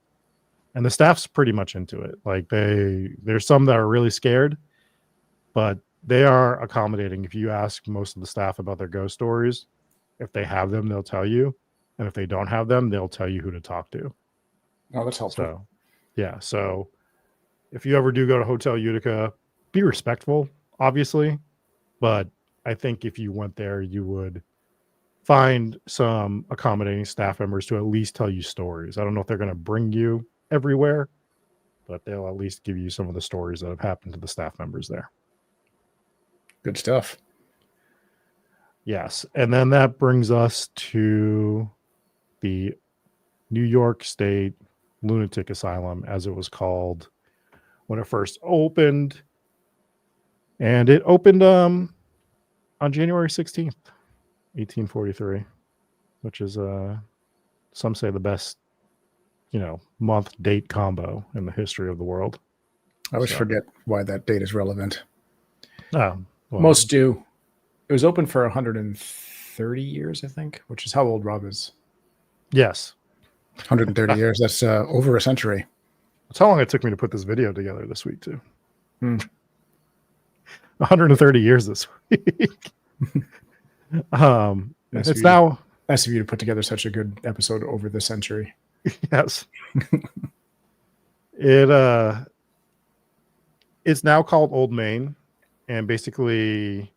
and the staff's pretty much into it. Like there's some that are really scared, but they are accommodating. If you ask most of the staff about their ghost stories, if they have them, they'll tell you. And if they don't have them, they'll tell you who to talk to. Oh, that's helpful. So, yeah. So if you ever do go to Hotel Utica, be respectful, obviously. But I think if you went there, you would find some accommodating staff members to at least tell you stories. I don't know if they're going to bring you everywhere, but they'll at least give you some of the stories that have happened to the staff members there. Good stuff. Yes. And then that brings us to the New York State Lunatic Asylum, as it was called when it first opened. And it opened on January 16th, 1843, which is some say the best, month date combo in the history of the world. I always forget why that date is relevant. Oh, well, Most do. It was open for 130 years, I think, which is how old Rob is. yes. 130 years. That's over a century. That's how long it took me to put this video together this week, too. 130 years this week. It's now nice of you to put together such a good episode over the century. Yes. It's now called Old Main, and basically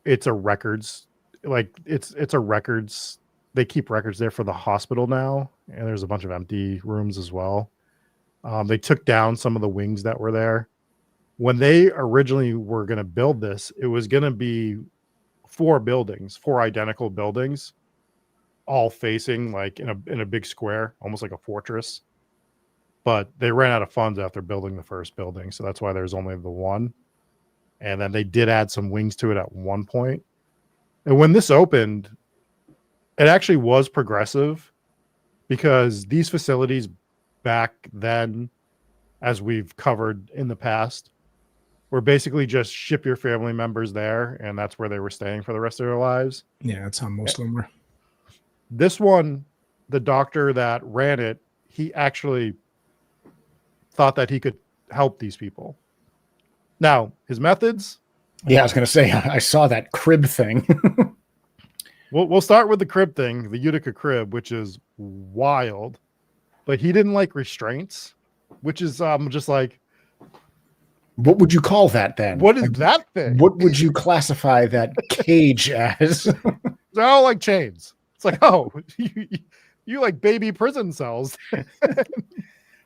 it's a records, it's a records. They keep records there for the hospital now, and there's a bunch of empty rooms as well. They took down some of the wings that were there. When they originally were going to build this, it was going to be 4 identical buildings, all facing like in a big square, almost like a fortress. But they ran out of funds after building the first building, so that's why there's only the one. And then they did add some wings to it at one point. And when this opened, it actually was progressive, because these facilities back then, as we've covered in the past, were basically just ship your family members there, and that's where they were staying for the rest of their lives. Yeah, that's how most of them were. This one, the doctor that ran it, he actually thought that he could help these people. Now, his methods... Yeah, I was going to say, I saw that crib thing. We'll start with the crib thing, the Utica Crib, which is wild. But he didn't like restraints, which is just like... What would you call that then? What is that thing? What would you classify that cage as? They're all like chains. It's like, oh, you like baby prison cells. I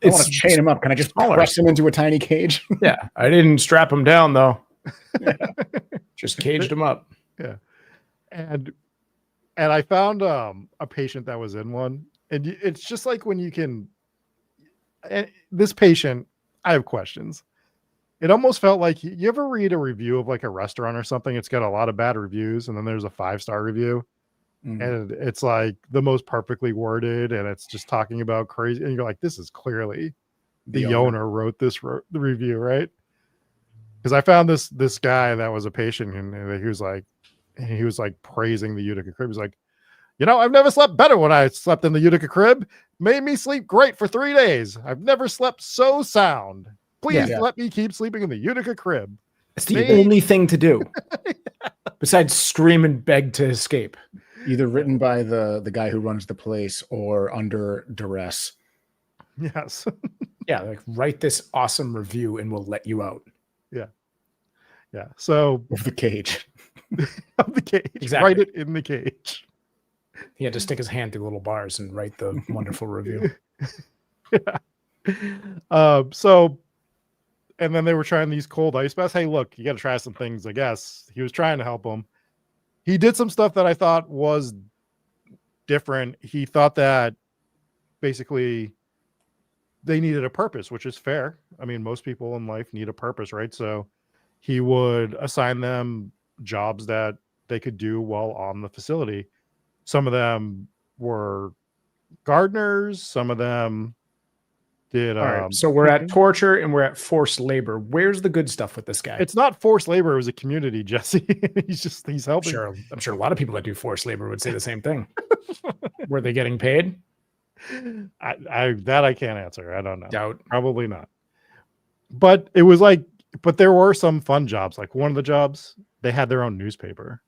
want to chain him up. Can I just press him into a tiny cage? Yeah, I didn't strap him down, though. Just caged him up. Yeah. And I found a patient that was in one. And it's just like when you can... And this patient, I have questions. It almost felt like, you ever read a review of like a restaurant or something? It's got a lot of bad reviews, and then there's a 5-star review. And it's like the most perfectly worded, and it's just talking about crazy. And you're like, this is clearly the owner wrote this the review, right? Because I found this guy that was a patient, and he was like praising the Utica Crib. He's like, I've never slept better when I slept in the Utica Crib. Made me sleep great for 3 days. I've never slept so sound. Please let me keep sleeping in the Utica Crib. It's the only thing to do besides scream and beg to escape. Either written by the guy who runs the place or under duress. Yes. Yeah, like write this awesome review and we'll let you out. Yeah. Yeah. So of the cage. Of the cage. Exactly. Write it in the cage. He had to stick his hand through little bars and write the wonderful review. Yeah. So, and then they were trying these cold ice baths. Hey, look, you got to try some things, I guess. He was trying to help them. He did some stuff that I thought was different. He thought that basically they needed a purpose, which is fair. I mean, most people in life need a purpose, right? So he would assign them jobs that they could do while on the facility. Some of them were gardeners. Some of them did. All right, so we're at torture and we're at forced labor. Where's the good stuff with this guy? It's not forced labor. It was a community, Jesse. he's helping. I'm sure a lot of people that do forced labor would say the same thing. Were they getting paid? I can't answer. I don't know. Doubt. Probably not. But it was like, but there were some fun jobs. Like one of the jobs, they had their own newspaper.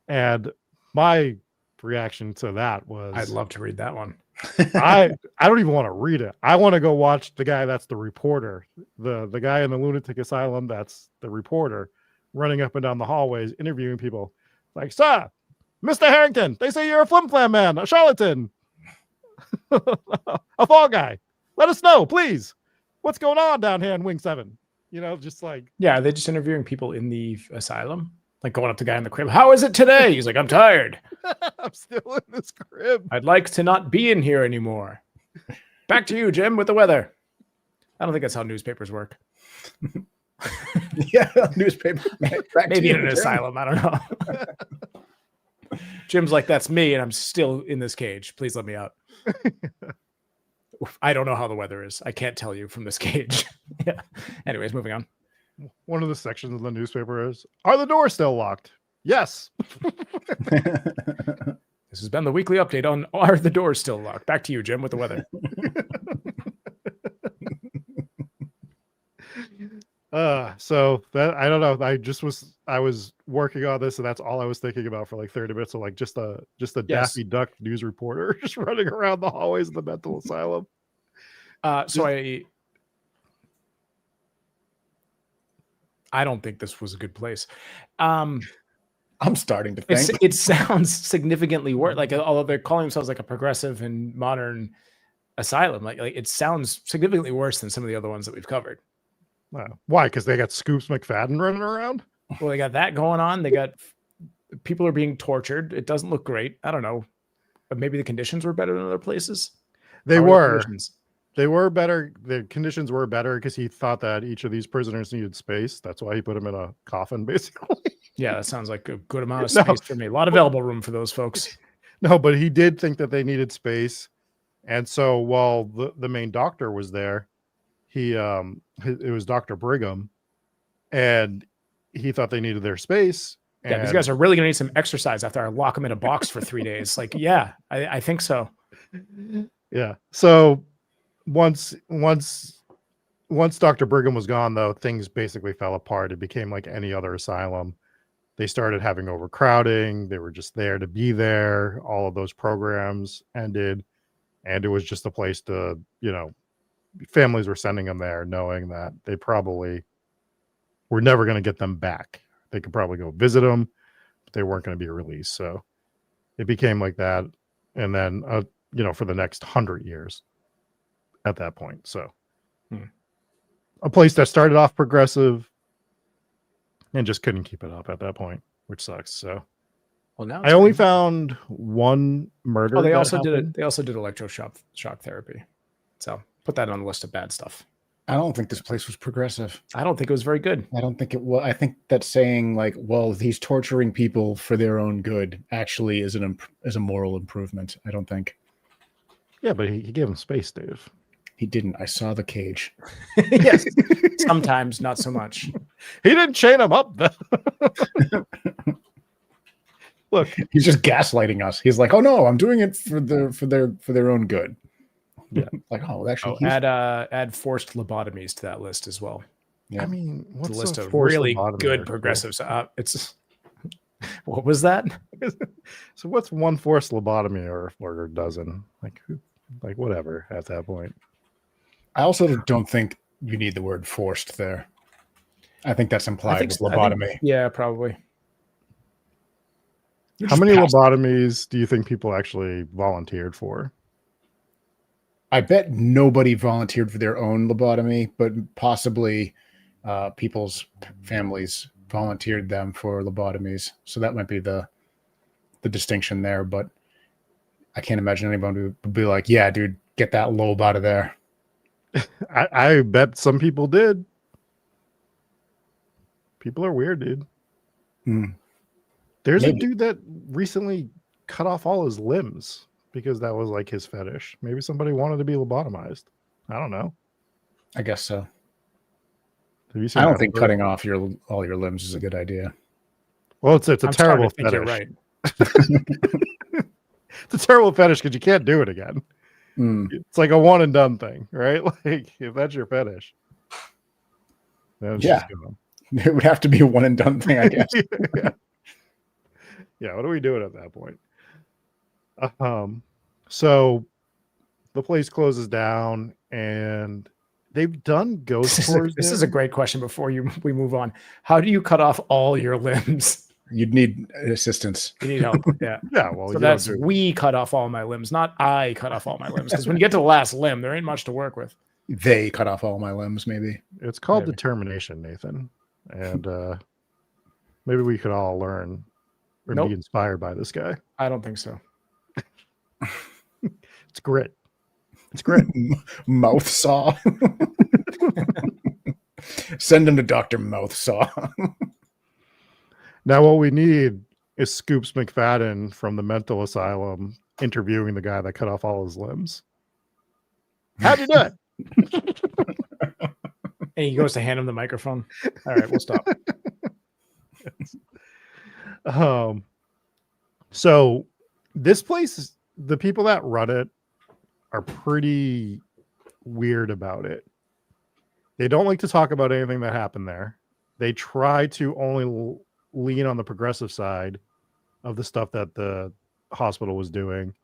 And my reaction to that was, I'd love to read that one. I don't even want to read it. I want to go watch the guy that's the reporter, the guy in the lunatic asylum that's the reporter, running up and down the hallways interviewing people. Like, sir, Mr. Harrington, they say you're a flim-flam man, a charlatan, a fall guy. Let us know, please. What's going on down here in Wing 7? You know, just like... Yeah, are they just interviewing people in the asylum? Like going up to the guy in the crib. How is it today? He's like, I'm tired. I'm still in this crib. I'd like to not be in here anymore. Back to you, Jim, with the weather. I don't think that's how newspapers work. Yeah, newspaper. Maybe in an asylum. I don't know. Jim's like, that's me, and I'm still in this cage. Please let me out. I don't know how the weather is. I can't tell you from this cage. Yeah. Anyways, moving on. One of the sections of the newspaper is, are the doors still locked? Yes. This has been the weekly update on are the doors still locked? Back to you, Jim, with the weather. So that I don't know. I was working on this, and that's all I was thinking about for like 30 minutes. So like just a Daffy Duck news reporter just running around the hallways of the mental asylum. I don't think this was a good place. I'm starting to think it sounds significantly worse. Like, although they're calling themselves like a progressive and modern asylum, like it sounds significantly worse than some of the other ones that we've covered. Why? Because they got Scoops McFadden running around? Well, they got that going on. They got people are being tortured. It doesn't look great. I don't know. But maybe the conditions were better than other places. They were better. The conditions were better because he thought that each of these prisoners needed space. That's why he put them in a coffin, basically. Yeah, that sounds like a good amount of space for me. A lot of elbow room for those folks. No, but he did think that they needed space. And so while the main doctor was there, it was Dr. Brigham, and he thought they needed their space. Yeah, these guys are really going to need some exercise after I lock them in a box for 3 days. Like, yeah, I think so. Yeah. So once Dr. Brigham was gone, though, things basically fell apart. It became like any other asylum. They started having overcrowding. They were just there to be there. All of those programs ended, and it was just a place to, families were sending them there knowing that they probably were never going to get them back. They could probably go visit them, but they weren't going to be released. So it became like that. And then, for the next 100 years at that point. So a place that started off progressive and just couldn't keep it up at that point, which sucks. So well, now I only found one murder. Oh, they also did electroshock therapy. So put that on the list of bad stuff. I don't think this place was progressive. I don't think it was very good. I don't think it was. I think that saying like, well, he's torturing people for their own good actually is a moral improvement. I don't think. Yeah, but he gave him space, Dave. He didn't. I saw the cage. Yes. Sometimes not so much. He didn't chain him up, though. Look, he's just gaslighting us. He's like, "Oh no, I'm doing it for their own good." Yeah. Like, oh, actually, add forced lobotomies to that list as well. Yeah. I mean, what's the list of really good progressives? It's what was that? So what's one forced lobotomy or a dozen? Like whatever at that point. I also don't think you need the word forced there. I think that's implied with lobotomy. Yeah, probably. How many lobotomies do you think people actually volunteered for? I bet nobody volunteered for their own lobotomy, but possibly people's families volunteered them for lobotomies. So that might be the distinction there. But I can't imagine anyone would be like, yeah, dude, get that lobe out of there. I bet some people did. People are weird, dude. There's a dude that recently cut off all his limbs because that was like his fetish. Maybe somebody wanted to be lobotomized. I don't know. I guess so. Have you seen I don't that think bird? cutting off all your limbs is a good idea. Well, it's a I'm starting terrible to think fetish. you're right. It's a terrible fetish because you can't do it again. It's like a one and done thing, right? Like if that's your fetish, then it's just gone. It would have to be a one and done thing, I guess. Yeah. What are we doing at that point? So the place closes down, and they've done ghost tours. This is a great question before we move on. How do you cut off all your limbs? You'd need assistance. You need help. Yeah. Yeah. Well, So you that's don't do- we cut off all my limbs, not I cut off all my limbs. Because when you get to the last limb, there ain't much to work with. They cut off all my limbs, maybe. It's called Maybe. determination, Nathan, and maybe we could all learn or Nope. be inspired by this guy. I don't think so. It's grit. It's grit. Mouth saw. Send him to Dr. Mouth Saw. Now, what we need is Scoops McFadden from the mental asylum interviewing the guy that cut off all his limbs. How'd you do it? And he goes to hand him the microphone. All right, we'll stop. So this place, the people that run it are pretty weird about it. They don't like to talk about anything that happened there. They try to only lean on the progressive side of the stuff that the hospital was doing.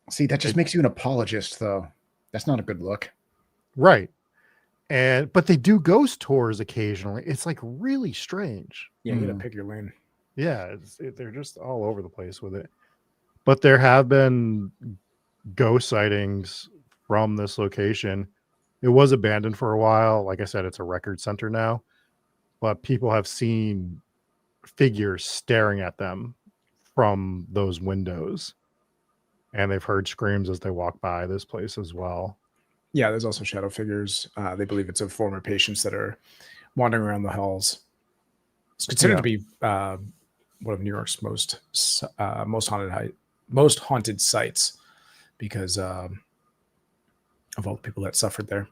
See, that just makes you an apologist, though. That's not a good look. Right. But they do ghost tours occasionally. It's like really strange. Yeah, you gotta pick your lane. Yeah, they're just all over the place with it. But there have been ghost sightings from this location. It was abandoned for a while. Like I said, it's a record center now. But people have seen figures staring at them from those windows. And they've heard screams as they walk by this place as well. Yeah, there's also shadow figures. They believe it's of former patients that are wandering around the halls. It's considered to be one of New York's most haunted sites because of all the people that suffered there.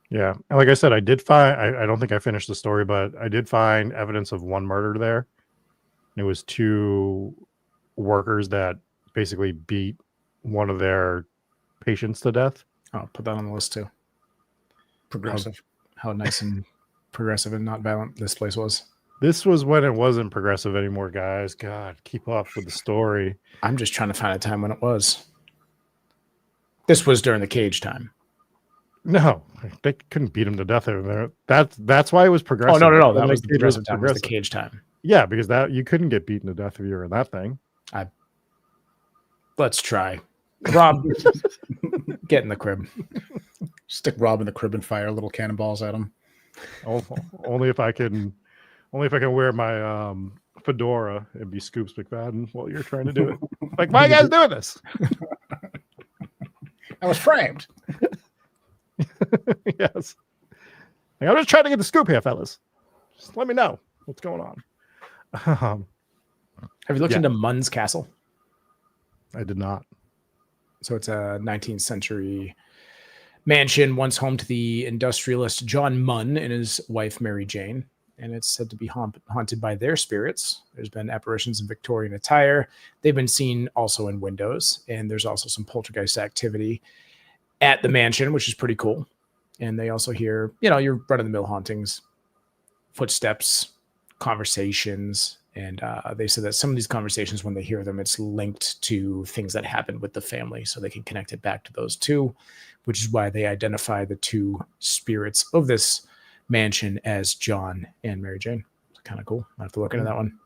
Yeah. And like I said, I did find, I don't think I finished the story, but I did find evidence of one murder there. It was two workers that basically beat one of their patients to death. I'll put that on the list too. Progressive. How nice and progressive and not violent this place was. This was when it wasn't progressive anymore, guys. God, keep up with the story. I'm just trying to find a time when it was. This was during the cage time. No, they couldn't beat him to death over there. That's why it was progressive. Oh, no. That Like, was the it progressive time. It was the progressive. cage time. Yeah, because that you couldn't get beaten to death if you were in that thing. Let's try. Rob, get in the crib. Stick Rob in the crib and fire little cannonballs at him. Only if I can wear my fedora and be Scoops McFadden while you're trying to do it. Like, why are you guys doing this? I was framed. Yes. Like, I'm just trying to get the scoop here, fellas. Just let me know what's going on. Have you looked into Muns Castle? I did not. So it's a 19th century mansion, once home to the industrialist John Munn and his wife Mary Jane. And it's said to be haunted by their spirits. There's been apparitions in Victorian attire. They've been seen also in windows. And there's also some poltergeist activity at the mansion, which is pretty cool. And they also hear, your run-of-the-mill hauntings, footsteps, conversations. And they said that some of these conversations, when they hear them, it's linked to things that happened with the family. So they can connect it back to those two, which is why they identify the two spirits of this mansion as John and Mary Jane. It's kind of cool. I have to look into that one.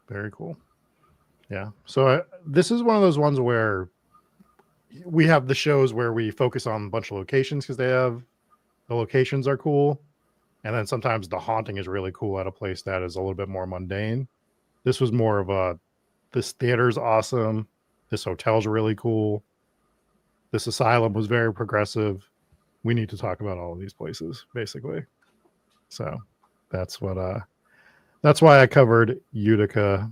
Very cool. Yeah. So this is one of those ones where we have the shows where we focus on a bunch of locations because the locations are cool. And then sometimes the haunting is really cool at a place that is a little bit more mundane. This was more of this theater's awesome. This hotel's really cool. This asylum was very progressive. We need to talk about all of these places, basically. So that's why I covered Utica.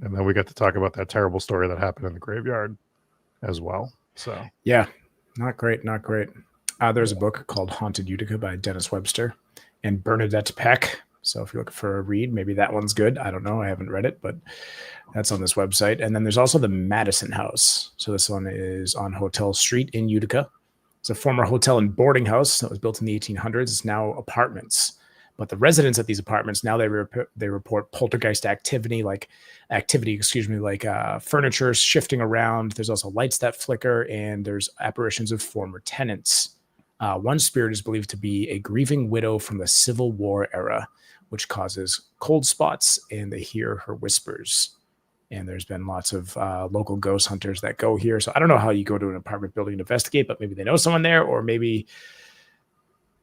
And then we got to talk about that terrible story that happened in the graveyard as well. So Yeah. Not great, not great. There's a book called Haunted Utica by Dennis Webster and Bernadette Peck. So if you're looking for a read, maybe that one's good. I don't know. I haven't read it, but that's on this website. And then there's also the Madison House. So this one is on Hotel Street in Utica. It's a former hotel and boarding house that was built in the 1800s. It's now apartments. But the residents at these apartments now they report poltergeist activity, like furniture shifting around. There's also lights that flicker, and there's apparitions of former tenants. One spirit is believed to be a grieving widow from the Civil War era, which causes cold spots, and they hear her whispers. And there's been lots of local ghost hunters that go here. So I don't know how you go to an apartment building to investigate, but maybe they know someone there, or maybe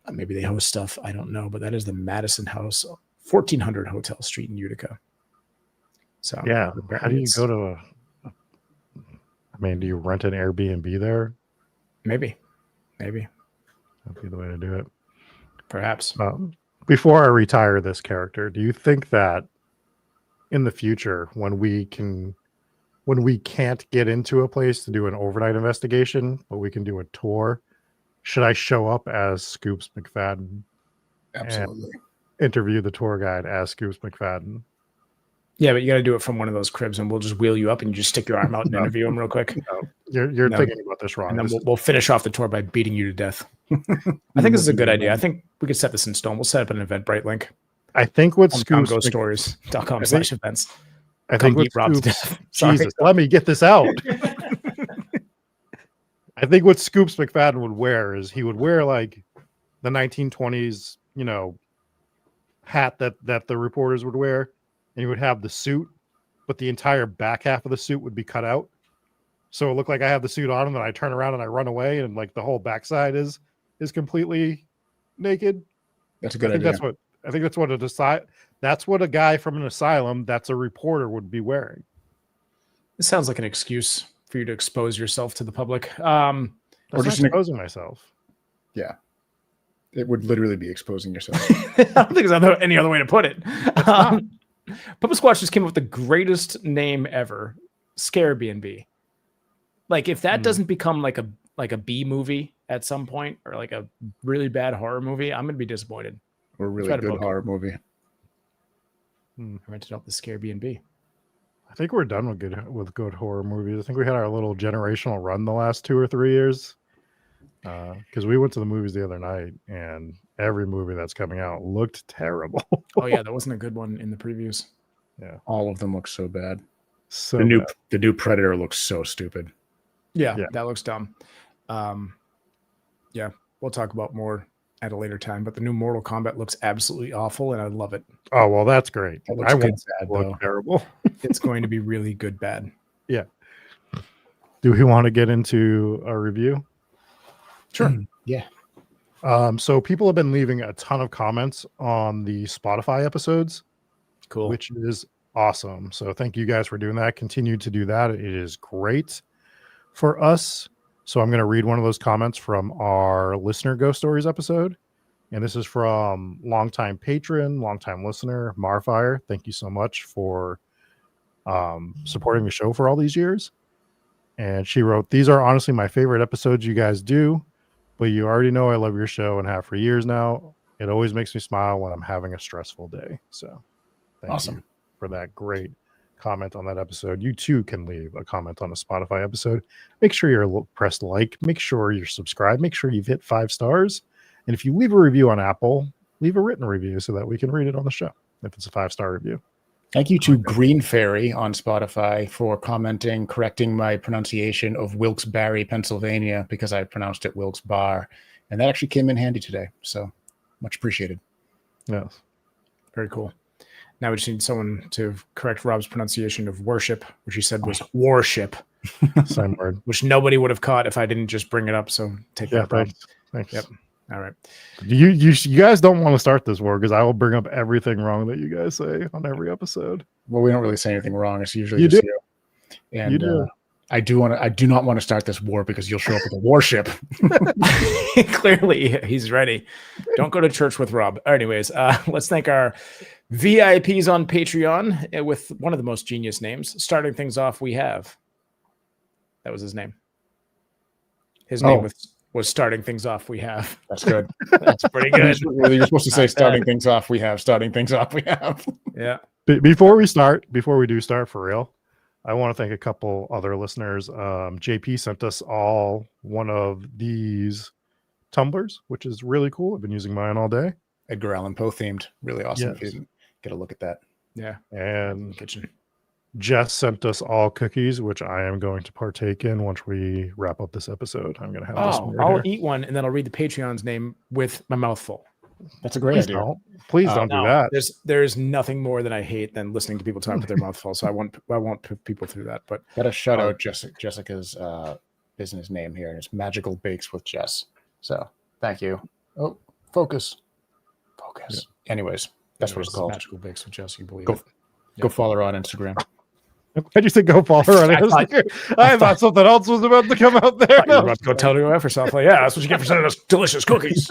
they host stuff. I don't know, but that is the Madison House, 1400 Hotel Street in Utica. So Yeah. How do you go to do you rent an Airbnb there? Maybe. That'd be the way to do it. Perhaps. Before I retire this character, do you think that in the future, when we can't get into a place to do an overnight investigation, but we can do a tour, should I show up as Scoops McFadden? Absolutely. Interview the tour guide as Scoops McFadden? Yeah, but you got to do it from one of those cribs, and we'll just wheel you up and you just stick your arm out and interview him real quick. No, you're thinking about this wrong. And then we'll finish off the tour by beating you to death. I think this is a good idea. I think we could set this in stone. We'll set up an Eventbrite link. I think what Scoops stories.com/events. I think what Scoops, Jesus, let me get this out. I think what Scoops McFadden would wear is he would wear like the 1920s, hat that the reporters would wear, and he would have the suit, but the entire back half of the suit would be cut out. So it looked like I have the suit on, and then I turn around and I run away, and like the whole backside is completely naked. That's a good idea. That's what a guy from an asylum that's a reporter would be wearing. It sounds like an excuse for you to expose yourself to the public. Or just exposing myself. Yeah. It would literally be exposing yourself. I don't think there's any other way to put it. Papa Squatch just came up with the greatest name ever, Scarebnb. Like if that doesn't become like a B movie at some point, or like a really bad horror movie, I'm gonna be disappointed. Or a really good horror movie. I rented out the Scarebnb. I think we're done with good horror movies. I think we had our little generational run the last 2 or 3 years. Because we went to the movies the other night, and every movie that's coming out looked terrible. Oh yeah, there wasn't a good one in the previews. Yeah, all of them look so bad. So the new Predator looks so stupid. Yeah, that looks dumb. Yeah, we'll talk about more at a later time. But the new Mortal Kombat looks absolutely awful, and I love it. Oh well, that's great. It looks good, bad, though. Terrible. It's going to be really good bad. Yeah. Do we want to get into a review? Sure. Yeah. So people have been leaving a ton of comments on the Spotify episodes. Cool. Which is awesome. So thank you guys for doing that. Continue to do that. It is great for us. So I'm going to read one of those comments from our listener Ghost Stories episode. And this is from longtime patron, longtime listener, Marfire. Thank you so much for supporting the show for all these years. And she wrote, "These are honestly my favorite episodes you guys do. But you already know I love your show and have for years now. It always makes me smile when I'm having a stressful day." So thank you for that great comment on that episode. You too can leave a comment on a Spotify episode. Make sure you're pressed like, make sure you're subscribed, make sure you've hit 5 stars. And if you leave a review on Apple, leave a written review so that we can read it on the show if it's a 5-star review. Thank you to Green Fairy on Spotify for commenting, correcting my pronunciation of Wilkes-Barre, Pennsylvania, because I pronounced it Wilkes-Barre. And that actually came in handy today. So much appreciated. Yes. Very cool. Now we just need someone to correct Rob's pronunciation of worship, which he said was warship. Same word. Which nobody would have caught if I didn't just bring it up. So take that. Thanks. Yep. All right. You guys don't want to start this war because I will bring up everything wrong that you guys say on every episode. Well, we don't really say anything wrong. It's usually you just do. you. And you do. I do not want to start this war because you'll show up with a warship. Clearly, he's ready. Don't go to church with Rob. Anyways, let's thank our VIPs on Patreon with one of the most genius names. Starting things off, we have. That was his name. His name was starting things off. We have. That's good. That's pretty good. You're supposed to say starting things off. We have starting things off. We have. Yeah. Before we do start for real, I want to thank a couple other listeners. JP sent us all one of these tumblers, which is really cool. I've been using mine all day. Edgar Allan Poe themed. Really awesome. Yes. If you didn't get a look at that. Yeah. And Kitchen. Jess sent us all cookies, which I am going to partake in once we wrap up this episode. I'm going to have this one right I'll here. eat one and then I'll read the Patreon's name with my mouth full. That's a great Please idea. don't. Please don't do that. There's nothing more that I hate than listening to people talk with their mouth full. So I won't put people through that. But Gotta shout out Jessica's business name here. It's Magical Bakes with Jess. So thank you. Oh, focus. Yeah. Anyways, that's what it's called. Magical Bakes with Jess. You believe Go, it? go follow her on Instagram. Why'd you say go follow her on Instagram? I thought something else was about to come out there. You were about to go tell her for something. Yeah, that's what you get for sending us delicious cookies.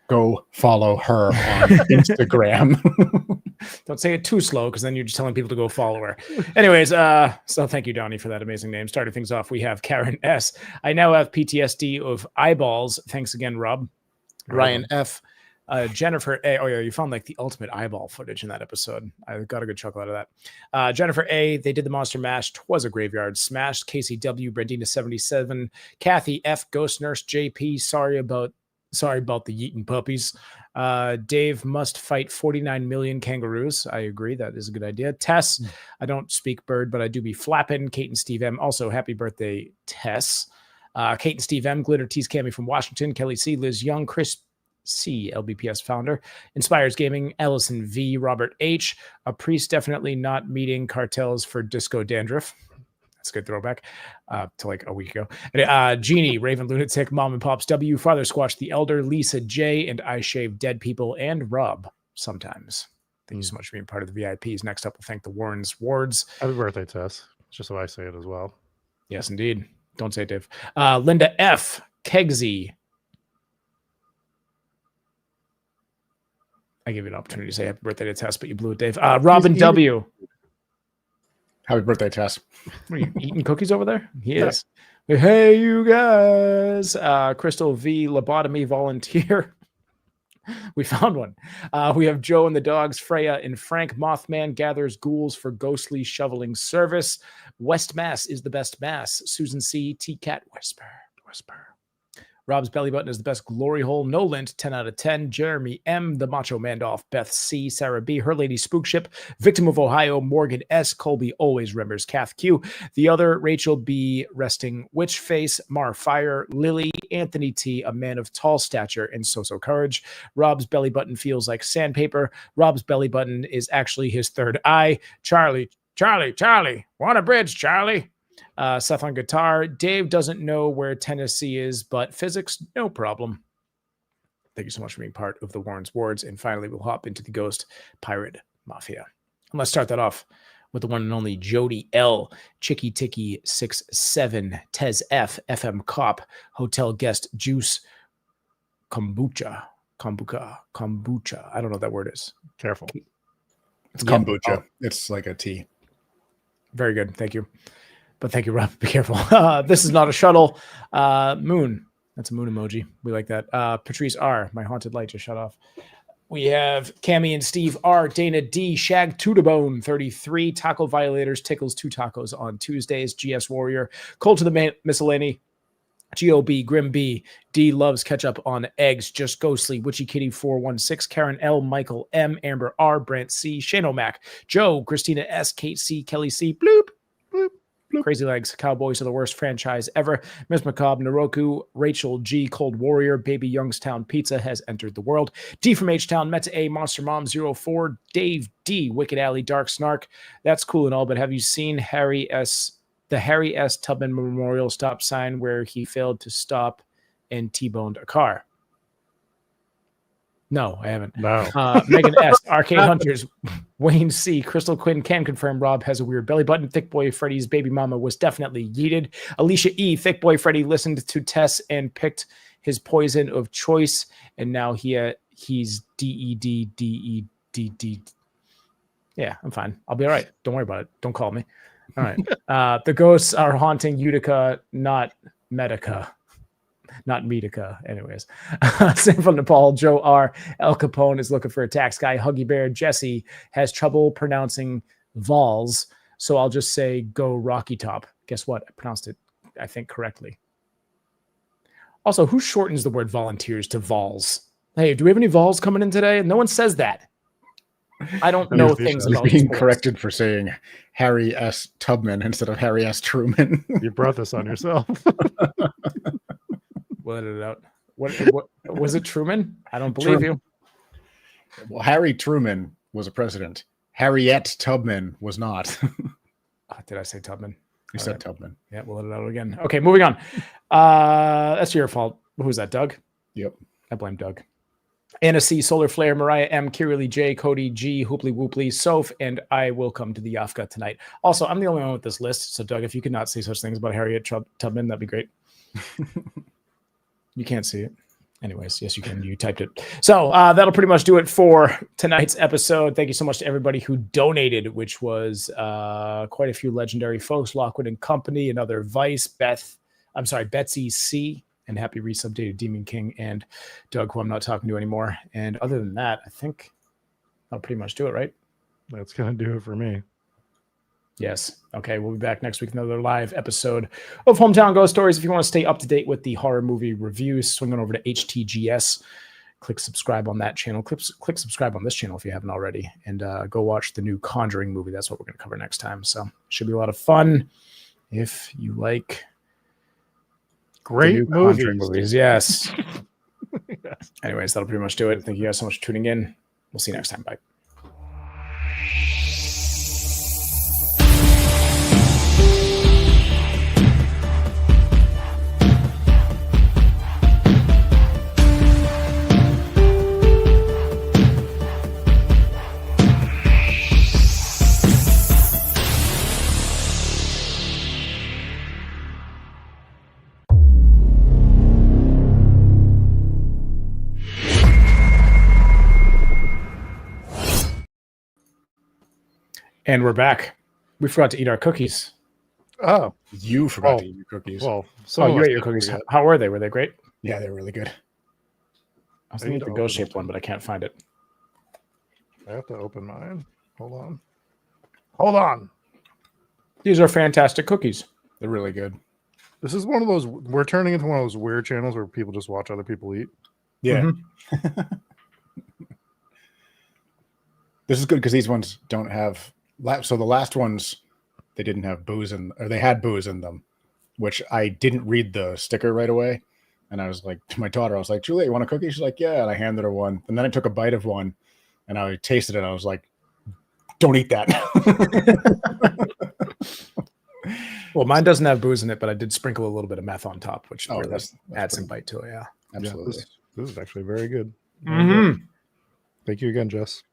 Go follow her on Instagram. Don't say it too slow because then you're just telling people to go follow her. Anyways, so thank you, Donnie, for that amazing name. Starting things off, we have Karen S. I now have PTSD of eyeballs. Thanks again, Rob. Ryan F. Jennifer A. Oh, yeah, you found like the ultimate eyeball footage in that episode. I got a good chuckle out of that. Jennifer A. They did the Monster Mash. 'Twas a graveyard smash. KCW. Brandina 77. Kathy F. Ghost Nurse JP. Sorry about the Yeaton puppies. Dave must fight 49 million kangaroos. I agree. That is a good idea. Tess, I don't speak bird, but I do be flapping. Kate and Steve M. Also, happy birthday, Tess. Kate and Steve M. Glitter Tease Cammy from Washington. Kelly C. Liz Young. Chris C. LBPS founder. Inspires Gaming. Ellison V. Robert H. A priest definitely not meeting cartels for disco dandruff. That's a good throwback to like a week ago. Jeannie, Raven Lunatic, Mom and Pops W, Father Squatch the Elder, Lisa J, and I Shave Dead People, and Rob sometimes. Thank you so much for being part of the VIPs. Next up, we'll thank the Warrens Wards. Happy birthday, Tess. Just so I say it as well. Yes, indeed. Don't say it, Dave. Linda F, Kegsy. I gave you an opportunity to say happy birthday to Tess, but you blew it, Dave. Robin W. Happy birthday, Tess. Are you eating cookies over there? He is. Hey, you guys. Crystal V. Lobotomy volunteer. We found one. We have Joe and the dogs, Freya and Frank. Mothman gathers ghouls for ghostly shoveling service. West Mass is the best mass. Susan C. T-Cat Whisper. Rob's belly button is the best glory hole. No lint, 10 out of 10. Jeremy M. The Macho Mandolph. Beth C. Sarah B. Her Lady Spookship. Victim of Ohio. Morgan S. Colby always remembers. Kath Q. The other Rachel B. Resting Witch Face. Mar Fire. Lily. Anthony T. A man of tall stature and so-so courage. Rob's belly button feels like sandpaper. Rob's belly button is actually his third eye. Charlie. Want a bridge, Charlie? Seth on guitar. Dave doesn't know where Tennessee is, but physics, no problem. Thank you so much for being part of the Warrens Wards. And finally, we'll hop into the Ghost Pirate Mafia. And let's start that off with the one and only Jody L, Chicky Ticky 67, Tez F, FM Cop, Hotel Guest Juice, Kombucha. I don't know what that word is. Careful. It's kombucha. It's like a tea. Very good. Thank you. But thank you, Rob. Be careful. This is not a shuttle. Moon. That's a moon emoji. We like that. Patrice R. My haunted light just shut off. We have Cammy and Steve R. Dana D. Shag Tudabone 33. Taco Violators. Tickles 2 tacos on Tuesdays. GS Warrior. Cold to the Miscellany. GOB, Grim B, D loves ketchup on eggs, Just Ghostly, Witchy Kitty 416, Karen L, Michael M, Amber R, Brant C, Shane O'Mac, Joe, Christina S, Kate C, Kelly C, bloop, bloop, bloop. Crazy Legs, Cowboys are the worst franchise ever, Miss Macabre, Naroku, Rachel G, Cold Warrior, Baby Youngstown Pizza has entered the world, D from H-Town, Meta A, Monster Mom 04, Dave D, Wicked Alley, Dark Snark, that's cool and all, but have you seen the Harry S. Tubman Memorial stop sign where he failed to stop and T-boned a car? No, I haven't. No. Megan S. Arcade Hunters. Wayne C. Crystal Quinn can confirm Rob has a weird belly button. Thick Boy Freddy's baby mama was definitely yeeted. Alicia E. Thick Boy Freddy listened to Tess and picked his poison of choice, and now he's DED. Yeah, I'm fine. I'll be all right. Don't worry about it. Don't call me. All right. The ghosts are haunting Utica, not Medica. Not Medica, anyways. Same from Nepal. Joe R. El Capone is looking for a tax guy. Huggy Bear Jesse has trouble pronouncing Vols, so I'll just say go Rocky Top. Guess what? I pronounced it, I think, correctly. Also, who shortens the word volunteers to Vols? Hey, do we have any Vols coming in today? No one says that. I don't know things You're about being sports. corrected for saying Harry S. Tubman instead of Harry S. Truman. You brought this on yourself. We'll edit it out. What was it, Truman? I don't believe you. Well, Harry Truman was a president. Harriet Tubman was not. Did I say Tubman? You said Tubman. Yeah, we'll edit it out again. Okay, moving on. That's your fault. Who was that, Doug? Yep. I blame Doug. Anna C, Solar Flare, Mariah M, Kiralee J, Cody G, Hooply Whooply, Soph, and I will come to the Yafka tonight. Also, I'm the only one with this list, so Doug, if you could not say such things about Harriet Tubman, that'd be great. You can't see it. Anyways, yes, you can. You typed it. So that'll pretty much do it for tonight's episode. Thank you so much to everybody who donated, which was quite a few legendary folks. Lockwood and Company, another Vice, Betsy C, and happy resub to Demon King and Doug, who I'm not talking to anymore. And other than that, I think that'll pretty much do it, right? That's going to do it for me. Yes. Okay. We'll be back next week with another live episode of Hometown Ghost Stories. If you want to stay up to date with the horror movie reviews, swing on over to HTGS. Click subscribe on that channel. Click subscribe on this channel if you haven't already. And go watch the new Conjuring movie. That's what we're going to cover next time. So should be a lot of fun if you like great movies. Yes. Yes. Anyways, that'll pretty much do it. Thank you guys so much for tuning in. We'll see you next time. Bye. And we're back. We forgot to eat our cookies. Oh, You forgot to eat your cookies. well. So you ate your cookies. How were they? Were they great? Yeah, they're really good. I was thinking of the ghost-shaped one, but I can't find it. I have to open mine. Hold on. These are fantastic cookies. They're really good. This is one of those. We're turning into one of those weird channels where people just watch other people eat. Yeah. This is good because these ones don't have. So the last ones, they didn't have booze or they had booze in them, which I didn't read the sticker right away. And I was like to my daughter, I was like, Julia, you want a cookie? She's like, yeah. And I handed her one. And then I took a bite of one and I tasted it. And I was like, don't eat that. Well, mine doesn't have booze in it, but I did sprinkle a little bit of meth on top, which really that's adds some bite to it. Yeah. Absolutely. Yeah, this is actually very good. Mm-hmm. Thank you again, Jess.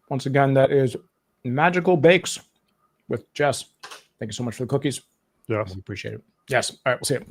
Once again, that is Magical Bakes with Jess. Thank you so much for the cookies. Yes. We appreciate it. Yes. All right. We'll see you.